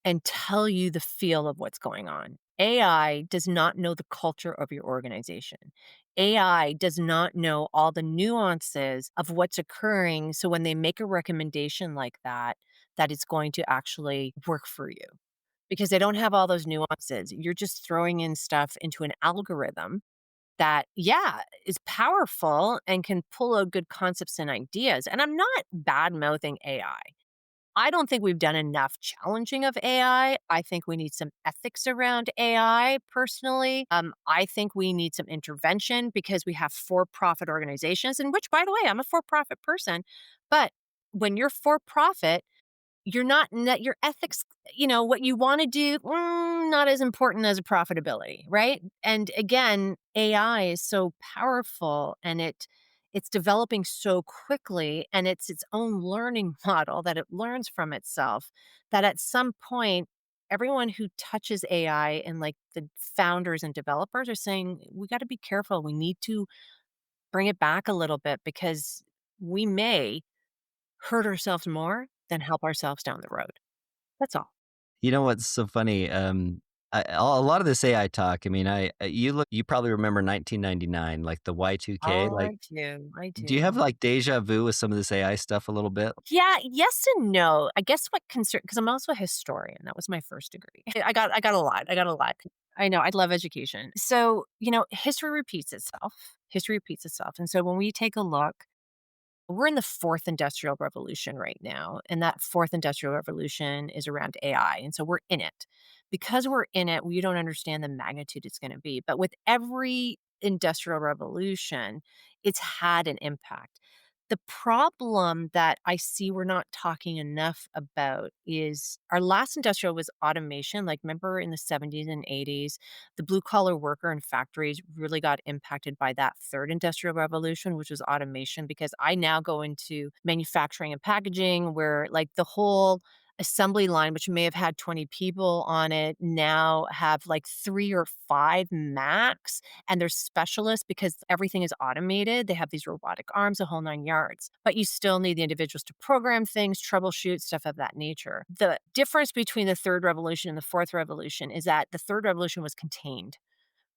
and tell you the feel of what's going on. AI does not know the culture of your organization. AI does not know all the nuances of what's occurring. So when they make a recommendation like that, that it's going to actually work for you because they don't have all those nuances. You're just throwing in stuff into an algorithm that, yeah, is powerful and can pull out good concepts and ideas. And I'm not bad mouthing AI. I don't think we've done enough challenging of AI. I think we need some ethics around AI personally. I think we need some intervention because we have for profit organizations, and which, by the way, I'm a for profit person. But when you're for profit, you're not net your ethics, what you wanna do, not as important as a profitability, right? And again, AI is so powerful and it's developing so quickly and it's its own learning model that it learns from itself, that at some point, everyone who touches AI and, like, the founders and developers are saying, "We gotta be careful. We need to bring it back a little bit because we may hurt ourselves more than help ourselves down the road." That's all. You know what's so funny? A lot of this AI talk. I mean, you probably remember 1999, like the Y2K. Oh, Like, I do you have do. like deja vu with some of this AI stuff a little bit? Yeah, yes and no. I guess what concern because I'm also a historian, that was my first degree. I got a lot, I got a lot. I know, I love education. So, history repeats itself, and so when we take a look We're in the fourth industrial revolution right now, and that fourth industrial revolution is around AI. And so we're in it. Because we're in it, we don't understand the magnitude it's going to be. But with every industrial revolution, it's had an impact. The problem that I see we're not talking enough about is our last industrial was automation. Like, remember in the 70s and 80s, the blue collar worker in factories really got impacted by that third industrial revolution, which was automation. Because I now go into manufacturing and packaging where, like, the whole assembly line, which may have had 20 people on it, now have like 3 or 5 max, and they're specialists because everything is automated. They have these robotic arms, a whole 9 yards, but you still need the individuals to program things, troubleshoot, stuff of that nature. The difference between the third revolution and the fourth revolution is that the third revolution was contained.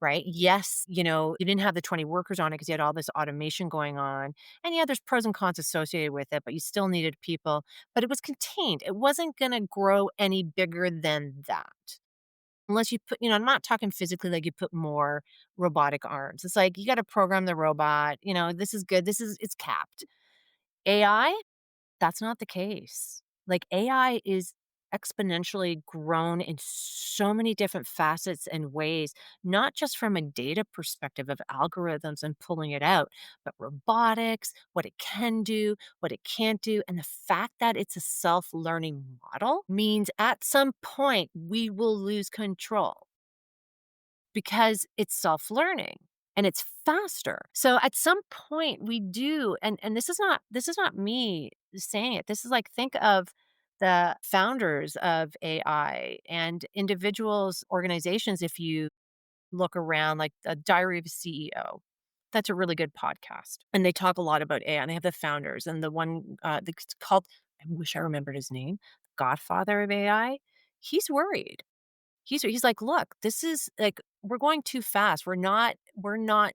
Right? Yes, you didn't have the 20 workers on it because you had all this automation going on. And yeah, there's pros and cons associated with it, but you still needed people. But it was contained. It wasn't going to grow any bigger than that. Unless you put, I'm not talking physically, like you put more robotic arms. It's like you got to program the robot. This is good. It's capped. AI, that's not the case. Like, AI is exponentially grown in so many different facets and ways, not just from a data perspective of algorithms and pulling it out, but robotics, what it can do, what it can't do. And the fact that it's a self learning model means at some point we will lose control because it's self-learning and it's faster. So at some point we do, and this is not me saying it. This is like, think of the founders of AI and individuals, organizations. If you look around, like the Diary of a CEO, that's a really good podcast. And they talk a lot about AI, and they have the founders, and the one that's called, I wish I remembered his name, Godfather of AI. He's worried. He's like, "Look, this is like, we're going too fast. We're not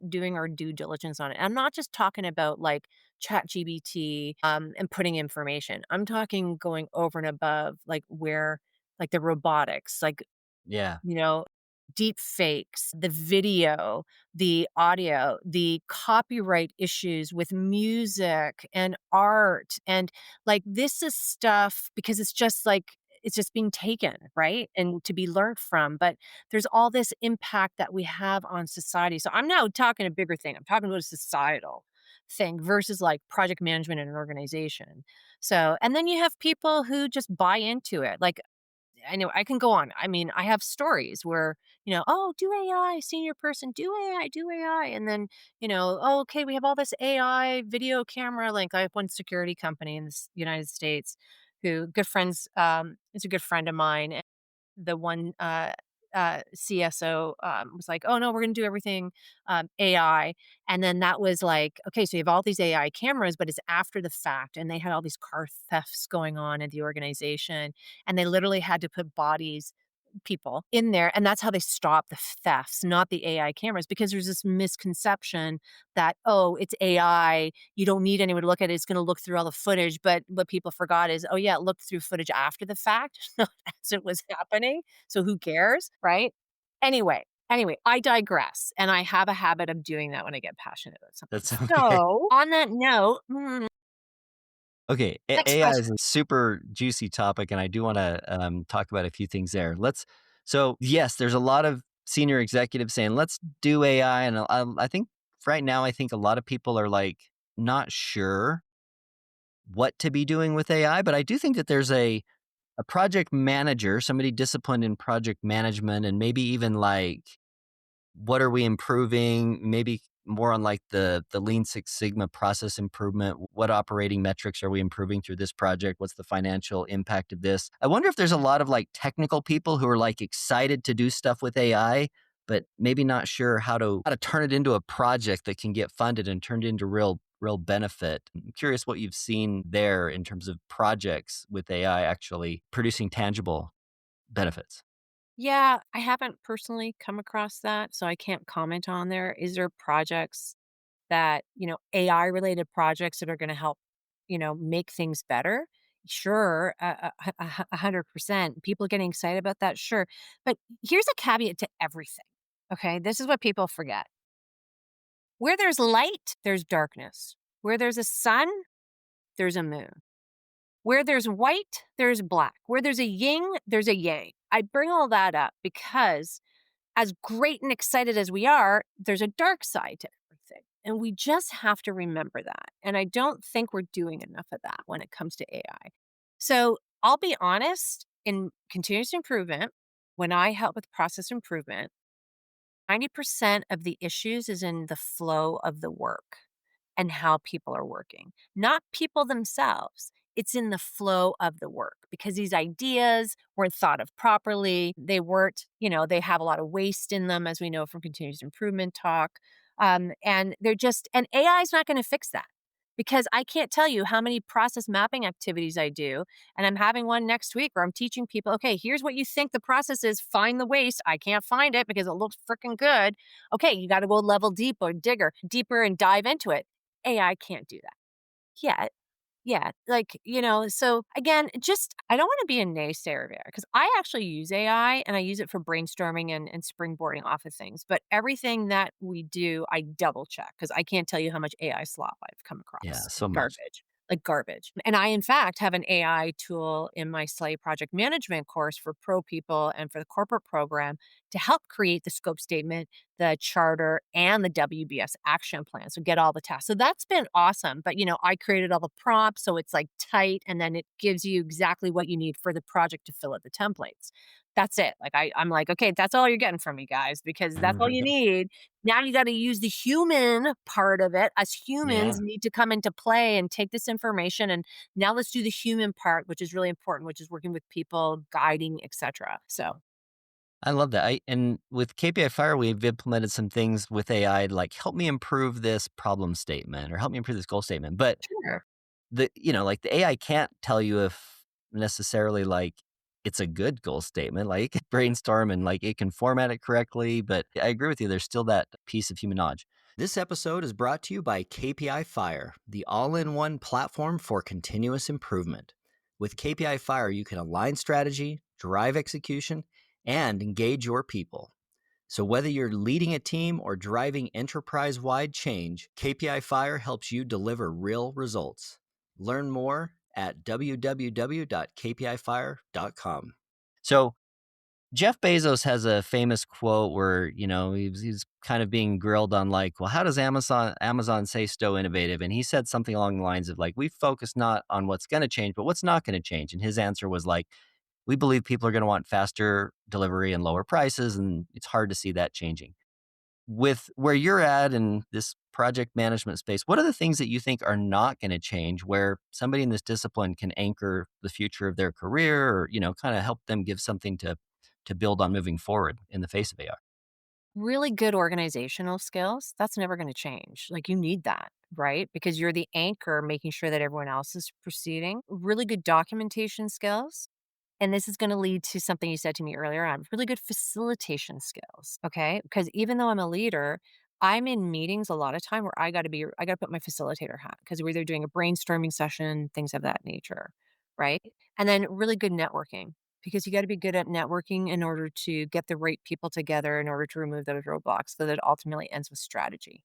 doing our due diligence on it." I'm not just talking about like ChatGPT, and putting information. I'm talking going over and above, like, where, like, the robotics, like, Yeah. you know, deep fakes, the video, the audio, the copyright issues with music and art. And, like, this is stuff because it's just being taken, right? And to be learned from. But there's all this impact that we have on society. So I'm now talking a bigger thing. I'm talking about a societal thing versus like project management in an organization. So, and then you have people who just buy into it. Like, I know I can go on. I mean, I have stories where, "Oh, do AI, senior person, do AI, do AI." And then, "Oh, okay, we have all this AI video camera." Like, I have one security company in the United States who, good friends, is a good friend of mine. The one, CSO, was like, "Oh, no, we're gonna do everything, AI." And then that was like, okay, so you have all these AI cameras, but it's after the fact, and they had all these car thefts going on in the organization, and they literally had to put bodies, people in there, and that's how they stop the thefts, not the AI cameras, because there's this misconception that, "Oh, it's AI, you don't need anyone to look at it, it's gonna look through all the footage." But what people forgot is, oh, yeah, it looked through footage after the fact, not as it was happening, so who cares, right? Anyway, I digress, and I have a habit of doing that when I get passionate about something. That's okay. So, on that note, Okay, next AI is question. a super juicy topic, and I do wanna, talk about a few things there. So, yes, there's a lot of senior executives saying, "Let's do AI," and, I think right now, I think a lot of people are, like, not sure what to be doing with AI, but I do think that there's a project manager, somebody disciplined in project management, and maybe even, like, what are we improving? Maybe more on like the Lean Six Sigma process improvement. What operating metrics are we improving through this project? What's the financial impact of this? I wonder if there's a lot of like technical people who are like excited to do stuff with AI, but maybe not sure how to turn it into a project that can get funded and turned into real benefit. I'm curious what you've seen there in terms of projects with AI actually producing tangible benefits. Yeah, I haven't personally come across that, so I can't comment on there. Is there projects that, AI related projects that are gonna help, make things better? Sure, 100%. People getting excited about that? Sure. But here's a caveat to everything, okay? This is what people forget. Where there's light, there's darkness. Where there's a sun, there's a moon. Where there's white, there's black. Where there's a yin, there's a yang. I bring all that up because as great and excited as we are, there's a dark side to everything. And we just have to remember that. And I don't think we're doing enough of that when it comes to AI. So I'll be honest, in continuous improvement, when I help with process improvement, 90% of the issues is in the flow of the work and how people are working, not people themselves. It's in the flow of the work because these ideas weren't thought of properly. They weren't, they have a lot of waste in them, as we know from continuous improvement talk. And they're just, and AI is not going to fix that because I can't tell you how many process mapping activities I do. And I'm having one next week where I'm teaching people, okay, here's what you think the process is. Find the waste. I can't find it because it looks freaking good. Okay, you got to go level deeper and dive into it. AI can't do that yet. Yeah, so again, just I don't want to be a naysayer there because I actually use AI and I use it for brainstorming and springboarding off of things. But everything that we do, I double check because I can't tell you how much AI slop I've come Yeah, across. so much. Like garbage. And I, in fact, have an AI tool in my Slay project management course for pro people and for the corporate program to help create the scope statement, the charter, and the WBS action plan. So get all the tasks. So that's been awesome. But, I created all the prompts. So it's like tight and then it gives you exactly what you need for the project to fill out the templates. That's it. Like I'm like, okay, that's all you're getting from me guys, because that's all you need. Now you got to use the human part of it. Us Yeah. humans need to come into play and take this information. And now let's do the human part, which is really important, which is working with people, guiding, etc. So I love that. And with KPI Fire, we've implemented some things with AI like help me improve this problem statement or help me improve this goal statement. But sure. like the AI can't tell you if necessarily like it's a good goal statement. Like it can brainstorm and like it can format it correctly. But I agree with you. There's still that piece of human knowledge. This episode is brought to you by KPI Fire, the all-in-one platform for continuous improvement. With KPI Fire, you can align strategy, drive execution, and engage your people. So whether you're leading a team or driving enterprise-wide change, KPI Fire helps you deliver real results. Learn more at www.kpifire.com. So Jeff Bezos has a famous quote where, he's kind of being grilled on like, well, how does Amazon say so innovative? And he said something along the lines of like, we focus not on what's going to change, but what's not going to change. And his answer was like, we believe people are going to want faster delivery and lower prices, and it's hard to see that changing. With where you're at in this project management space, what are the things that you think are not going to change where somebody in this discipline can anchor the future of their career or, kind of help them give something to build on moving forward in the face of AI? Really good organizational skills, that's never going to change. Like you need that, right? Because you're the anchor making sure that everyone else is proceeding. Really good documentation skills. And this is going to lead to something you said to me earlier on really good facilitation skills. Okay. Because even though I'm a leader, I'm in meetings a lot of time where I got to put my facilitator hat because we're either doing a brainstorming session, things of that nature. Right. And then really good networking because you got to be good at networking in order to get the right people together in order to remove those roadblocks so that it ultimately ends with strategy.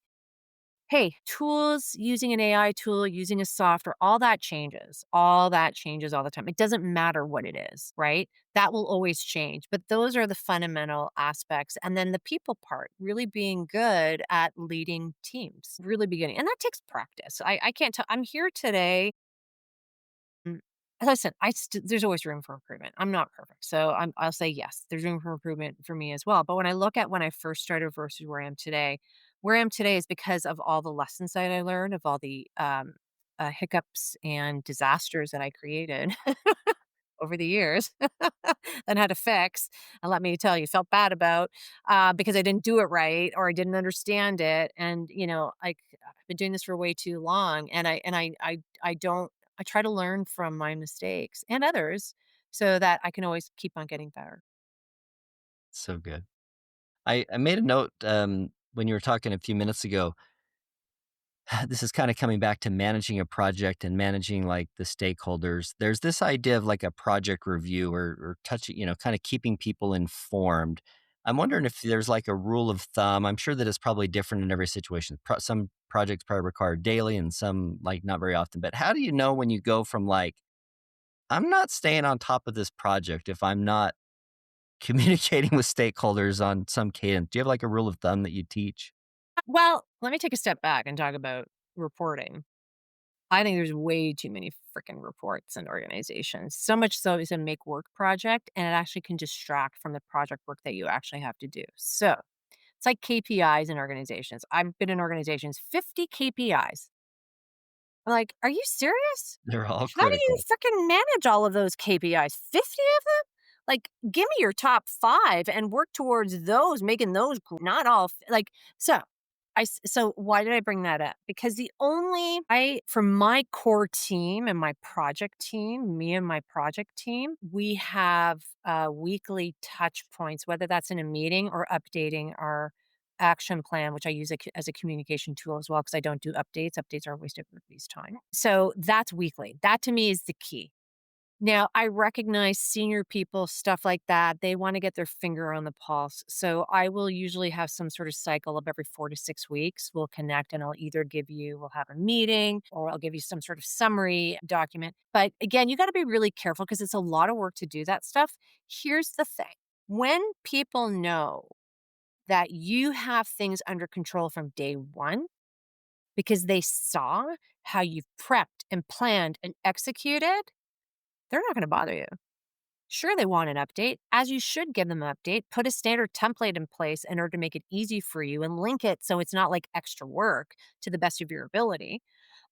Hey, tools, using an AI tool, using a software, all that changes. All that changes all the time. It doesn't matter what it is, right? That will always change. But those are the fundamental aspects. And then the people part, really being good at leading teams, really beginning. And that takes practice. I can't tell. I'm here today. Mm, Listen, there's always room for improvement. I'm not perfect. So I'll say yes, there's room for improvement for me as well. But when I look at when I first started versus where I am today is because of all the lessons that I learned, of all the hiccups and disasters that I created over the years and had to fix. And let me tell you, felt bad about because I didn't do it right or I didn't understand it. And like I've been doing this for way too long, and I don't. I try to learn from my mistakes and others so that I can always keep on getting better. So good. I made a note when you were talking a few minutes ago. This is kind of coming back to managing a project and managing like the stakeholders. There's this idea of like a project review or touching, kind of keeping people informed. I'm wondering if there's like a rule of thumb. I'm sure that it's probably different in every situation. Some projects probably require daily and some like not very often. But how do you know when you go from like, I'm not staying on top of this project if I'm not communicating with stakeholders on some cadence? Do you have like a rule of thumb that you teach? Well, let me take a step back and talk about reporting. I think there's way too many freaking reports in organizations. So much so it's a make work project and it actually can distract from the project work that you actually have to do. So it's like KPIs in organizations. I've been in organizations, 50 KPIs. I'm like, are you serious? They're all How do you critical. freaking manage all of those KPIs? 50 of them? Like, give me your top 5 and work towards those, making those not all like so so why did I bring that up? Because the only I for my core team and my project team, me and my project team, we have weekly touch points, whether that's in a meeting or updating our action plan, which I use as a communication tool as well, because I don't do updates. Updates are a waste of everybody's time. So that's weekly. That to me is the key. Now, I recognize senior people, stuff like that, they wanna get their finger on the pulse, so I will usually have some sort of cycle of every 4 to 6 weeks. We'll connect, and I'll either we'll have a meeting, or I'll give you some sort of summary document, but again, you gotta be really careful because it's a lot of work to do that stuff. Here's the thing, when people know that you have things under control from day 1 because they saw how you've prepped and planned and executed, they're not gonna bother you. Sure, they want an update, as you should give them an update. Put a standard template in place in order to make it easy for you and link it so it's not like extra work to the best of your ability.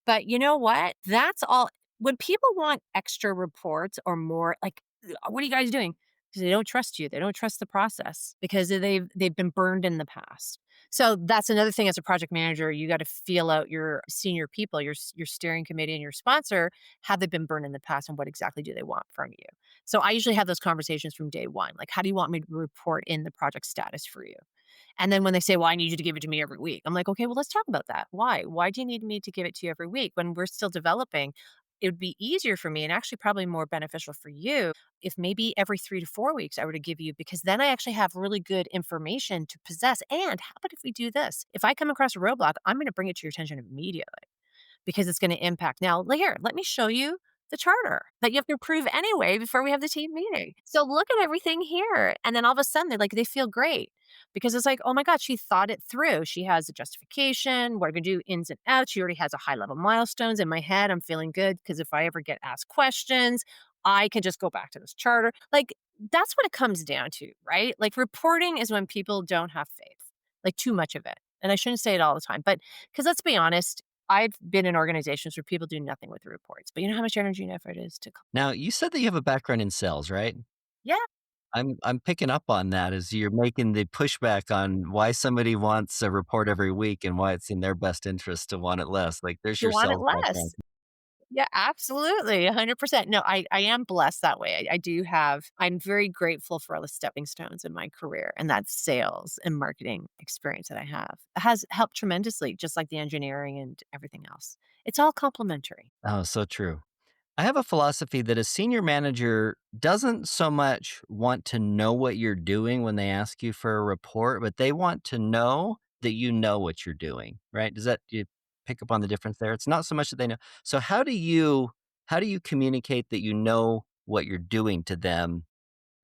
But you know what? That's all. When people want extra reports or more, like, what are you guys doing? Because they don't trust you. They don't trust the process because they've been burned in the past. So that's another thing as a project manager, you got to feel out your senior people, your steering committee and your sponsor. Have they been burned in the past and what exactly do they want from you? So I usually have those conversations from day one. Like, how do you want me to report in the project status for you? And then when they say, "Well, I need you to give it to me every week." I'm like, "Okay, well, let's talk about that. Why? Why do you need me to give it to you every week when we're still developing?" It would be easier for me and actually probably more beneficial for you if maybe every 3 to 4 weeks I were to give you because then I actually have really good information to possess. And how about if we do this? If I come across a roadblock, I'm going to bring it to your attention immediately because it's gonna impact. Now, here, let me show you the charter that you have to approve anyway before we have the team meeting. So look at everything here. And then all of a sudden, they feel great because it's like, oh my God, she thought it through. She has a justification, what I'm gonna do, ins and outs. She already has a high level milestones in my head. I'm feeling good because if I ever get asked questions, I can just go back to this charter. Like, that's what it comes down to, right? Like, reporting is when people don't have faith, like too much of it. And I shouldn't say it all the time, but because let's be honest, I've been in organizations where people do nothing with the reports, but you know how much energy and effort it is to Now, you said that you have a background in sales, right? Yeah, I'm picking up on that as you're making the pushback on why somebody wants a report every week and why it's in their best interest to want it less. Like, there's you your want it sales background. less. Yeah, absolutely, 100%. No, I am blessed that way. I do have I'm very grateful for all the stepping stones in my career and that sales and marketing experience that I have. It has helped tremendously, just like the engineering and everything else. It's all complementary. Oh, so true. I have a philosophy that a senior manager doesn't so much want to know what you're doing when they ask you for a report, but they want to know that you know what you're doing, right? Do you pick up on the difference there? It's not so much that they know. So how do you communicate that you know what you're doing to them?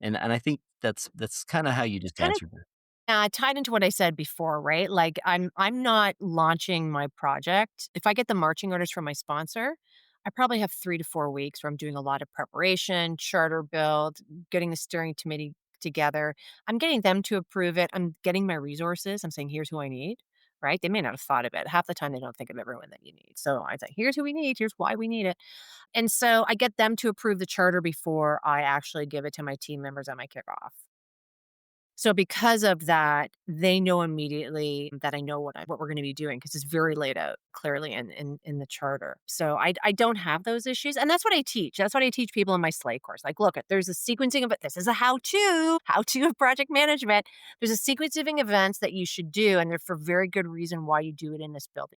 And I think that's kind of how you just Kind of answered it. tied into what I said before, right? Like I'm not launching my project. If I get the marching orders from my sponsor, I probably have 3 to 4 weeks where I'm doing a lot of preparation, charter build, getting the steering committee together. I'm getting them to approve it. I'm getting my resources. I'm saying, here's who I need, right? They may not have thought of it. Half the time they don't think of everyone that you need. So I say, here's who we need. Here's why we need it. And so I get them to approve the charter before I actually give it to my team members at my kickoff. So because of that, they know immediately that I know what we're gonna be doing because it's very laid out clearly in the charter. So I don't have those issues, and that's what I teach. That's what I teach people in my Slay course. Like, look, there's a sequencing of it. This is a how-to of project management. There's a sequencing of events that you should do, and they're for very good reason why you do it in this building.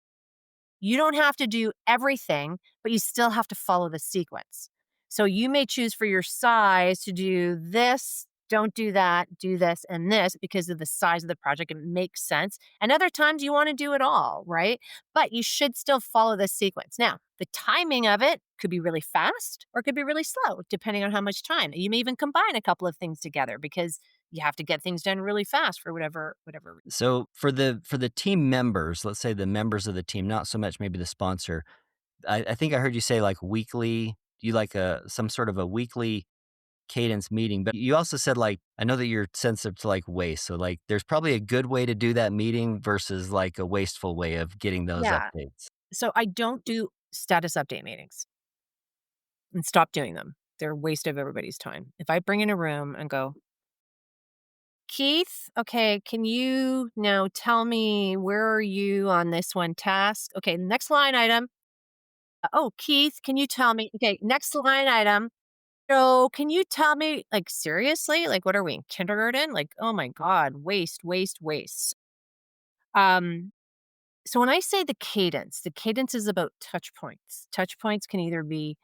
You don't have to do everything, but you still have to follow the sequence. So you may choose for your size to do this don't do that, do this and this because of the size of the project. It makes sense. And other times you want to do it all, right? But you should still follow this sequence. Now, the timing of it could be really fast or it could be really slow, depending on how much time. You may even combine a couple of things together because you have to get things done really fast for whatever reason. So for the team members, let's say the members of the team, not so much maybe the sponsor. I think I heard you say like weekly. You like a some sort of a weekly cadence meeting, but you also said like I know that you're sensitive to like waste. So like there's probably a good way to do that meeting versus like a wasteful way of getting those Yeah. updates. So I don't do status update meetings and stop doing them. They're a waste of everybody's time. If I bring in a room and go, Keith, okay, can you now tell me where are you on this one task? Okay, next line item. Oh, Keith, can you tell me? Okay, next line item. So, can you tell me, like, seriously? Like, what are we in kindergarten? Like, oh my God, waste, waste, waste. Um, so when I say the cadence is about touch points. Touch points can either be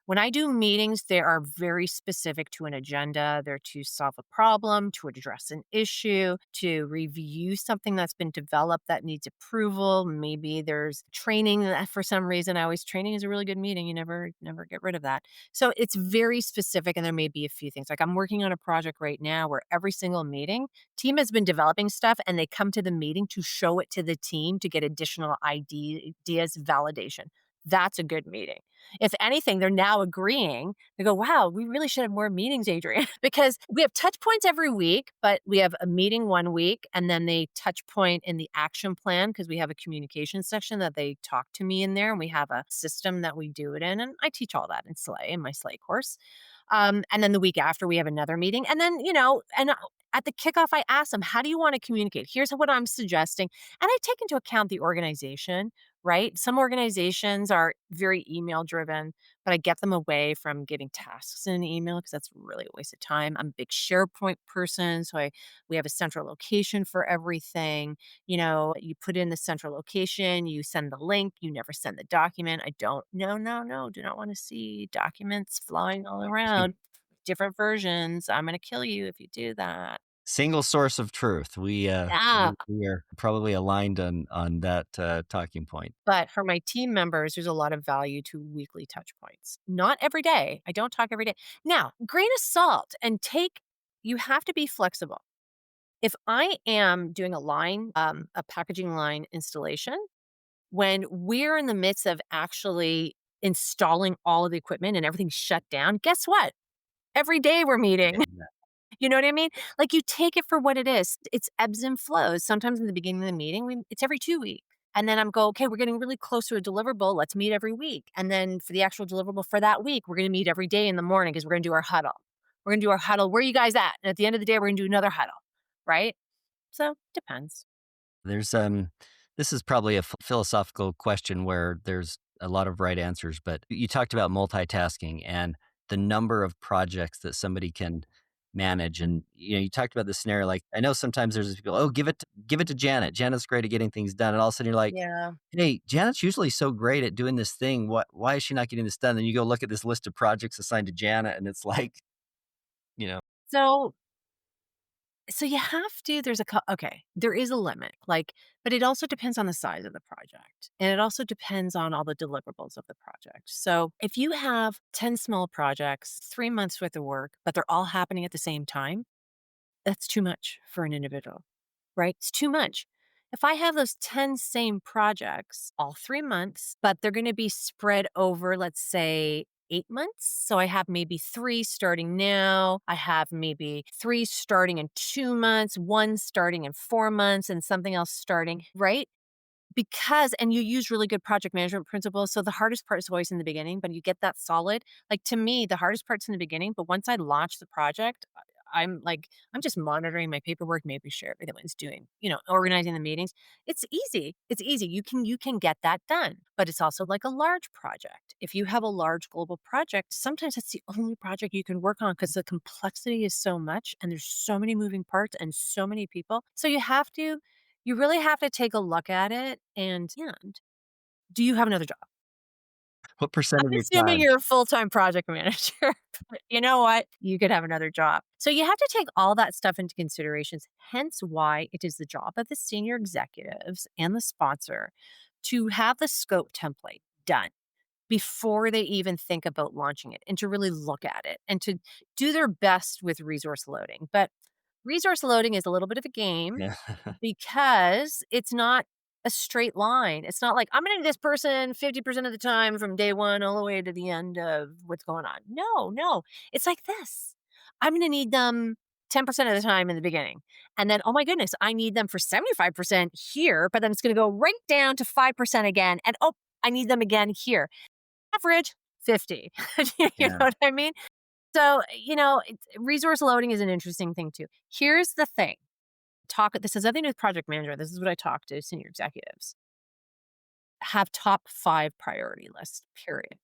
when I do meetings, they are very specific to an agenda. They're to solve a problem, to address an issue, to review something that's been developed that needs approval. Maybe there's training that for some reason I always training is a really good meeting. You never get rid of that. So it's very specific and there may be a few things. Like I'm working on a project right now where every single meeting team has been developing stuff and they come to the meeting to show it to the team to get additional ideas validation. That's a good meeting. If anything, they're now agreeing. They go, wow, we really should have more meetings, Adrian, because we have touch points every week, but we have a meeting one week and then they touch point in the action plan because we have a communication section that they talk to me in there and we have a system that we do it in. And I teach all that in Slay, in my Slay course. And then the week after, we have another meeting. And then, at the kickoff, I ask them, how do you want to communicate? Here's what I'm suggesting. And I take into account the organization, right? Some organizations are very email driven, but I get them away from giving tasks in an email because that's really a waste of time. I'm a big SharePoint person. We have a central location for everything. You put in the central location, you send the link, you never send the document. I don't, no, no, no, do not want to see documents flying all around, different versions. I'm going to kill you if you do that. Single source of truth. Yeah. We are probably aligned on that talking point. But for my team members, there's a lot of value to weekly touch points. Not every day. I don't talk every day. Now, grain of salt and you have to be flexible. If I am doing a packaging line installation, when we're in the midst of actually installing all of the equipment and everything's shut down, guess what? Every day we're meeting. You know what I mean? Like, you take it for what it is. It's ebbs and flows. Sometimes in the beginning of the meeting, it's every 2 weeks. And then I'm go, "Okay, we're getting really close to a deliverable. Let's meet every week." And then for the actual deliverable for that week, we're gonna meet every day in the morning because 'cause we're gonna do our huddle. We're gonna do our huddle. "Where are you guys at?" And at the end of the day, we're gonna do another huddle, right? So, depends. There's this is probably a philosophical question where there's a lot of right answers, but you talked about multitasking and the number of projects that somebody can manage. And you talked about this scenario. Like I know sometimes there's these people, oh, give it to Janet. Janet's great at getting things done. And all of a sudden you're like, Yeah. hey, Janet's usually so great at doing this thing. Why is she not getting this done? Then you go look at this list of projects assigned to Janet, and it's like, you know, So So you have to there's a cou okay, there is a limit, like but it also depends on the size of the project, and it also depends on all the deliverables of the project. So, if you have 10 small projects, 3 months worth of work, but they're all happening at the same time, that's too much for an individual, right? It's too much. If I have those 10 same projects all 3 months, but they're gonna be spread over, let's say, 8 months. So I have maybe 3 starting now. I have maybe 3 starting in 2 months, 1 starting in 4 months, and something else starting, right? Because and you use really good project management principles, so the hardest part is always in the beginning, but you get that solid. Like, to me, the hardest part's in the beginning, but once I launch the project, I'm just monitoring my paperwork, making sure everyone's doing, organizing the meetings. It's easy. It's easy. You can get that done, but it's also like a large project. If you have a large global project, sometimes it's the only project you can work on because the complexity is so much and there's so many moving parts and so many people. So you really have to take a look at it and do you have another job? What percent I'm of your assuming time? you're a full-time project manager, but you know what? You could have another job. So you have to take all that stuff into considerations, hence why it is the job of the senior executives and the sponsor to have the scope template done before they even think about launching it and to really look at it and to do their best with resource loading. But resource loading is a little bit of a game Yeah. because it's not a straight line. It's not like I'm going to need this person 50% of the time from day one all the way to the end of what's going on. No, no. It's like this. I'm going to need them 10% of the time in the beginning. And then, oh my goodness, I need them for 75% here, but then it's going to go right down to 5% again. And oh, I need them again here. Average 50. You know Yeah. what I mean? So, resource loading is an interesting thing too. Here's the thing. This has nothing to do with project management. This is what I talk to senior executives. Have top 5 priority lists, period.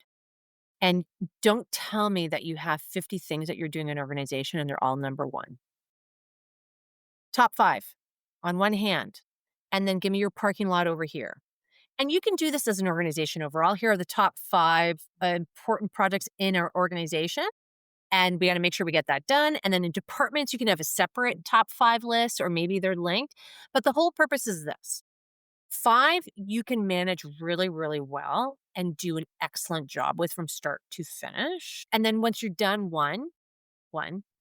And don't tell me that you have 50 things that you're doing in an organization and they're all number 1. Top 5 on one hand, and then give me your parking lot over here. And you can do this as an organization overall. Here are the top 5 important projects in our organization. And we got to make sure we get that done. And then in departments, you can have a separate top 5 list, or maybe they're linked. But the whole purpose is this: 5, you can manage really, really well and do an excellent job with from start to finish. And then once you're done one, I don't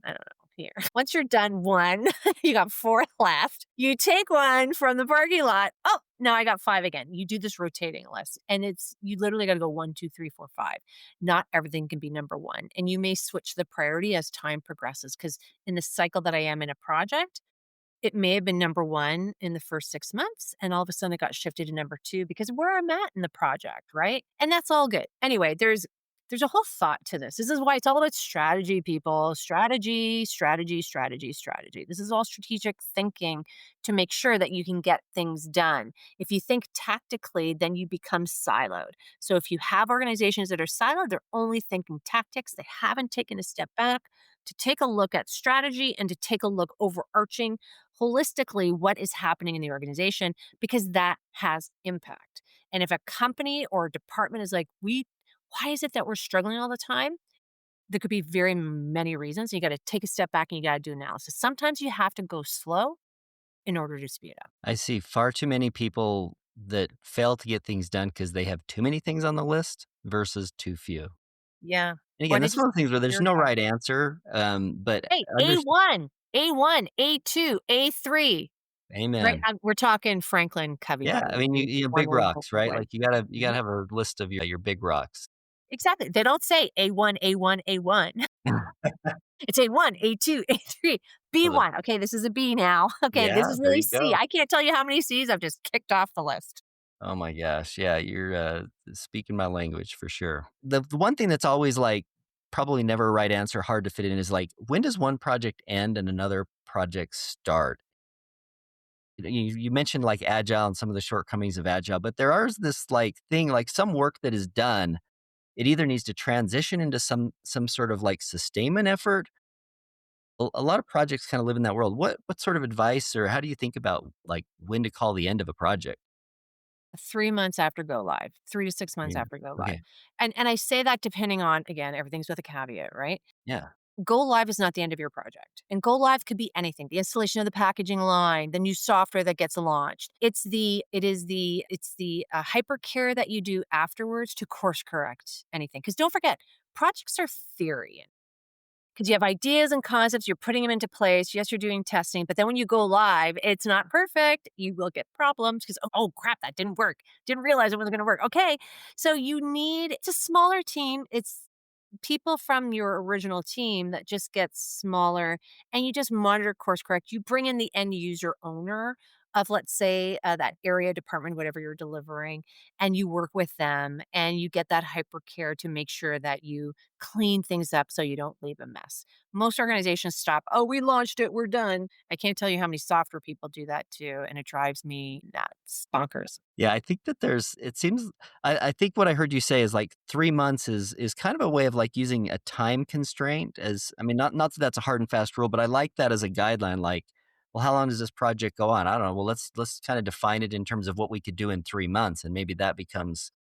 know here. Once you're done one, you got 4 left. You take one from the parking lot. Oh, now I got 5 again. You do this rotating list, and you literally got to go 1, 2, 3, 4, 5. Not everything can be number 1, and you may switch the priority as time progresses. Because in the cycle that I am in a project, it may have been number 1 in the first 6 months, and all of a sudden it got shifted to number 2 because of where I'm at in the project, right? And that's all good. Anyway, there's a whole thought to this. This is why it's all about strategy, people. Strategy, strategy, strategy, strategy. This is all strategic thinking to make sure that you can get things done. If you think tactically, then you become siloed. So if you have organizations that are siloed, they're only thinking tactics. They haven't taken a step back to take a look at strategy and to take a look overarching holistically what is happening in the organization, because that has impact. And if a company or a department is like, why is it that we're struggling all the time? There could be very many reasons. You got to take a step back and you got to do analysis. Sometimes you have to go slow in order to speed up. I see far too many people that fail to get things done because they have too many things on the list versus too few. Yeah. And again, What that's did you one of the things where there's your no thought? right answer, but Hey, under A1, A2, A3. Right? amen. We're talking Franklin Covey Yeah, I level. mean, One big word rocks, right? boilerplate. Like, you Mhm. gotta have a list of your big rocks. Exactly. They don't say A1, A1, A1. It's A1, A2, A3, So the B1. Okay, this is a B now. Okay, this Yeah, is there really you C. go. I can't tell you how many C's I've just kicked off the list. Oh my gosh, yeah, you're, speaking my language for sure. The one thing that's always, like, probably never a right answer, hard to fit in is, like, when does one project end and another project start? You mentioned, like, Agile and some of the shortcomings of Agile, but there is this, like, thing, like, some work that is done, it either needs to transition into some sort of, like, sustainment effort. A lot of projects kinda live in that world. What sort of advice or how do you think about, like, when to call the end of a project? 3 months after go live, 3 to 6 I months mean, after go live. okay, And I say that depending on, again, everything's with a caveat, right? yeah. Go live is not the end of your project. And go live could be anything. The installation of the packaging line, the new software that gets launched. It's the hypercare that you do afterwards to course correct anything. Because don't forget, projects are theory. Because you have ideas and concepts, you're putting them into place. Yes, you're doing testing, but then when you go live, it's not perfect. You will get problems because, oh crap, that didn't work. Didn't realize it wasn't going to work. Okay. So it's a smaller team. It's people from your original team that just gets smaller, and you just monitor, course correct. You bring in the end user owner of, let's say, that area department, whatever you're delivering, and you work with them and you get that hyper care to make sure that you clean things up so you don't leave a mess. Most organizations stop, oh, we launched it, we're done. I can't tell you how many software people do that too, and it drives me nuts. Bonkers. Yeah, I think that it seems I think what I heard you say is, like, 3 months is kind of a way of, like, using a time constraint as I mean, not that that's a hard and fast rule, but I like that as a guideline, like, well, how long does this project go on? I don't know. Well, let's kinda define it in terms of what we could do in 3 months, and maybe that becomes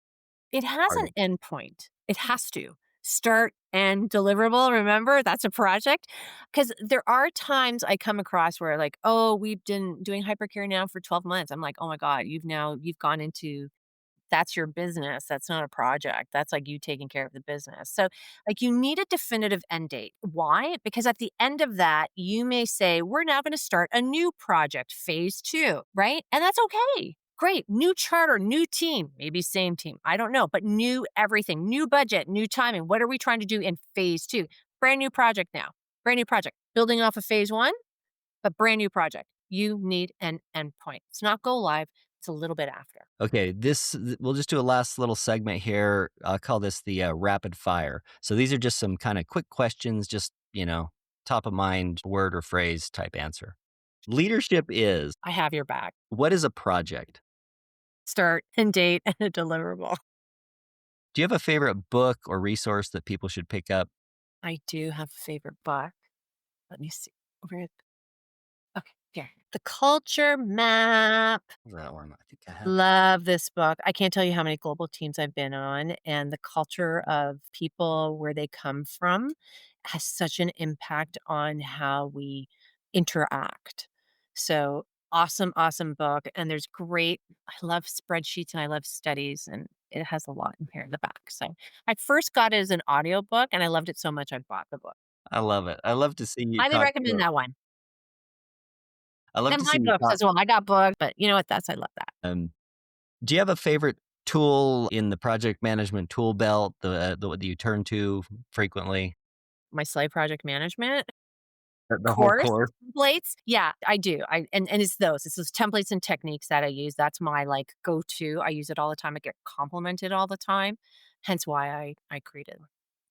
It has Part an of endpoint. It has to. Start and deliverable, remember? That's a project. Because there are times I come across where like, "Oh, we've been doing hypercare now for 12 months." I'm like, "Oh my god, you've gone into that's your business. That's not a project. That's like you taking care of the business." So, like, you need a definitive end date. Why? Because at the end of that, you may say, we're now going to start a new project, phase two, right? And that's okay. Great. New charter, new team, maybe same team. I don't know, but new everything, new budget, new timing. What are we trying to do in phase two? Brand new project now. Brand new project. Building off of phase one, but brand new project. You need an endpoint. It's not go live, it's a little bit after. Okay, we'll just do a last little segment here. I'll call this the rapid fire. So these are just some kind of quick questions, just, top of mind word or phrase type answer. Leadership is I have your back. what is a project? Start and date and a deliverable. Do you have a favorite book or resource that people should pick up? I do have a favorite book. Let me see. Where okay, here. The Culture Map. That one, I think I have. Love this book. I can't tell you how many global teams I've been on, and the culture of people, where they come from, has such an impact on how we interact. So, awesome, awesome book, and there's great I love spreadsheets and I love studies, and it has a lot in here in the back. So, I first got it as an audiobook, and I loved it so much I bought the book. I love it. I love to see you Highly talk recommend about. that one. I love And to my see you books talk. as well. I got books, but you know what? That's I love that. Do you have a favorite tool in the project management tool belt, the what you turn to frequently? My Slay project management The whole course, course? templates, yeah, I do. And it's those templates and techniques that I use. That's my, like, go-to. I use it all the time. I get complimented all the time, hence why I created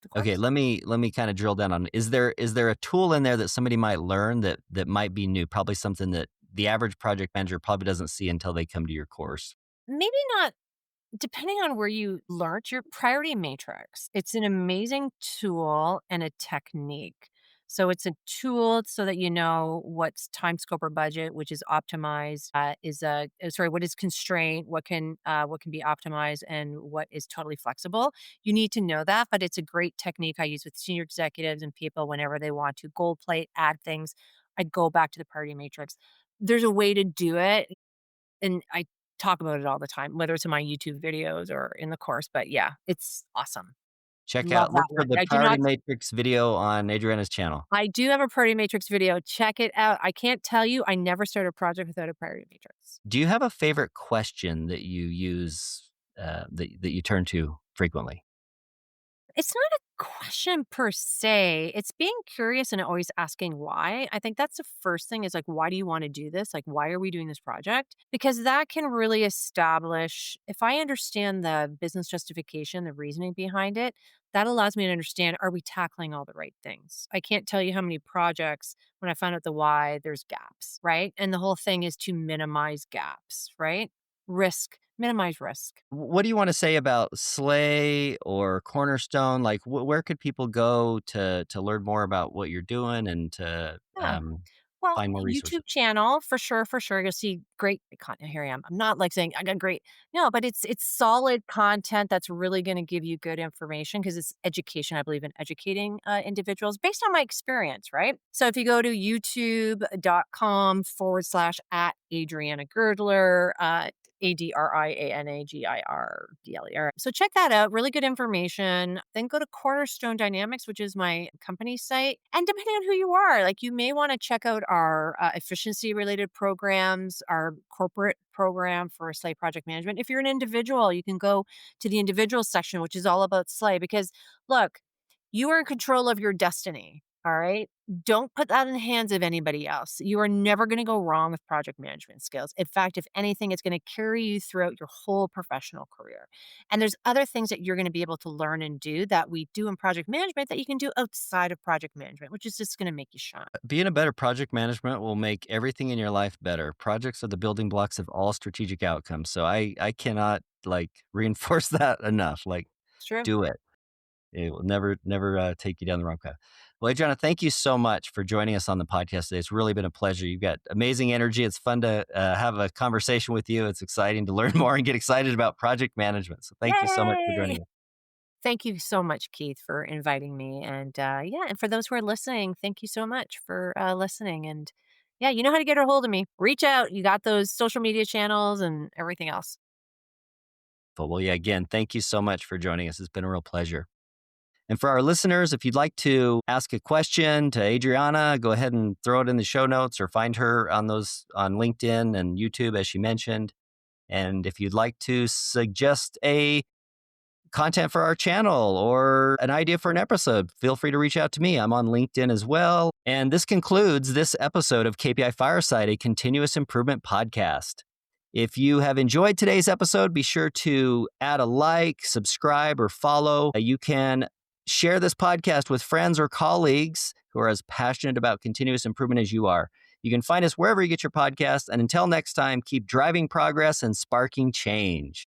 the Okay, course. let me kinda drill down on is there a tool in there that somebody might learn that might be new? Probably something that the average project manager probably doesn't see until they come to your course. Maybe not depending on where you learned your priority matrix. It's an amazing tool and a technique. So it's a tool so that you know what's time, scope, or budget, which is optimized. Sorry, what is constraint, what can be optimized, and what is totally flexible. You need to know that, but it's a great technique I use with senior executives and people whenever they want to gold plate, add things. I go back to the priority matrix. There's a way to do it and I talk about it all the time, whether it's in my YouTube videos or in the course, but yeah, it's awesome. Love Look that for one. the I do priority not matrix video on Adriana's channel. I do have a priority matrix video. Check it out. I can't tell you, I never start a project without a priority matrix. Do you have a favorite question that you use, that you turn to frequently? It's not a question per se. It's being curious and always asking why. I think that's the first thing is like, why do you want to do this? Like, why are we doing this project? Because that can really establish, if I understand the business justification, the reasoning behind it, that allows me to understand, are we tackling all the right things? I can't tell you how many projects, when I found out the why, there's gaps, right? And the whole thing is to minimize gaps, right? Minimize risk. What do you wanna say about Slay or Cornerstone? Like, where could people go to learn more about what you're doing and to, Yeah. Well, find more resources? YouTube channel for sure, for sure. You'll see great content. Here I am. I'm not like saying I got great. No, but it's solid content that's really going to give you good information because it's education. I believe in educating individuals based on my experience, right? So if you go to youtube.com/@ Adriana Girdler, ADRIANAGIRDLER. So check that out. Really good information. Then go to Cornerstone Dynamics, which is my company site. And depending on who you are, like you may want to check out our efficiency related programs, our corporate program for Slay project management. If you're an individual, you can go to the individual section, which is all about Slay. Because look, you are in control of your destiny. All right. Don't put that in the hands of anybody else. You are never going to go wrong with project management skills. In fact, if anything, it's going to carry you throughout your whole professional career. And there's other things that you're going to be able to learn and do that we do in project management that you can do outside of project management, which is just going to make you shine. Being a better project management will make everything in your life better. Projects are the building blocks of all strategic outcomes, so I cannot, like, reinforce that enough, like, It's true. do it. It will never take you down the wrong path. Well, Adriana, thank you so much for joining us on the podcast today. It's really been a pleasure. You've got amazing energy. It's fun to have a conversation with you. It's exciting to learn more and get excited about project management. So thank you so much for Yay! joining us. Thank you so much, Keith, for inviting me. And yeah, and for those who are listening, thank you so much for listening. And yeah, you know how to get a hold of me. Reach out. You got those social media channels and everything else. Well, yeah, again, thank you so much for joining us. It's been a real pleasure. And for our listeners, if you'd like to ask a question to Adriana, go ahead and throw it in the show notes or find her on LinkedIn and YouTube, as she mentioned. And if you'd like to suggest a content for our channel or an idea for an episode, feel free to reach out to me. I'm on LinkedIn as well. And this concludes this episode of KPI Fireside, a continuous improvement podcast. If you have enjoyed today's episode, be sure to add a like, subscribe, or follow. You can share this podcast with friends or colleagues who are as passionate about continuous improvement as you are. You can find us wherever you get your podcast. And until next time, keep driving progress and sparking change.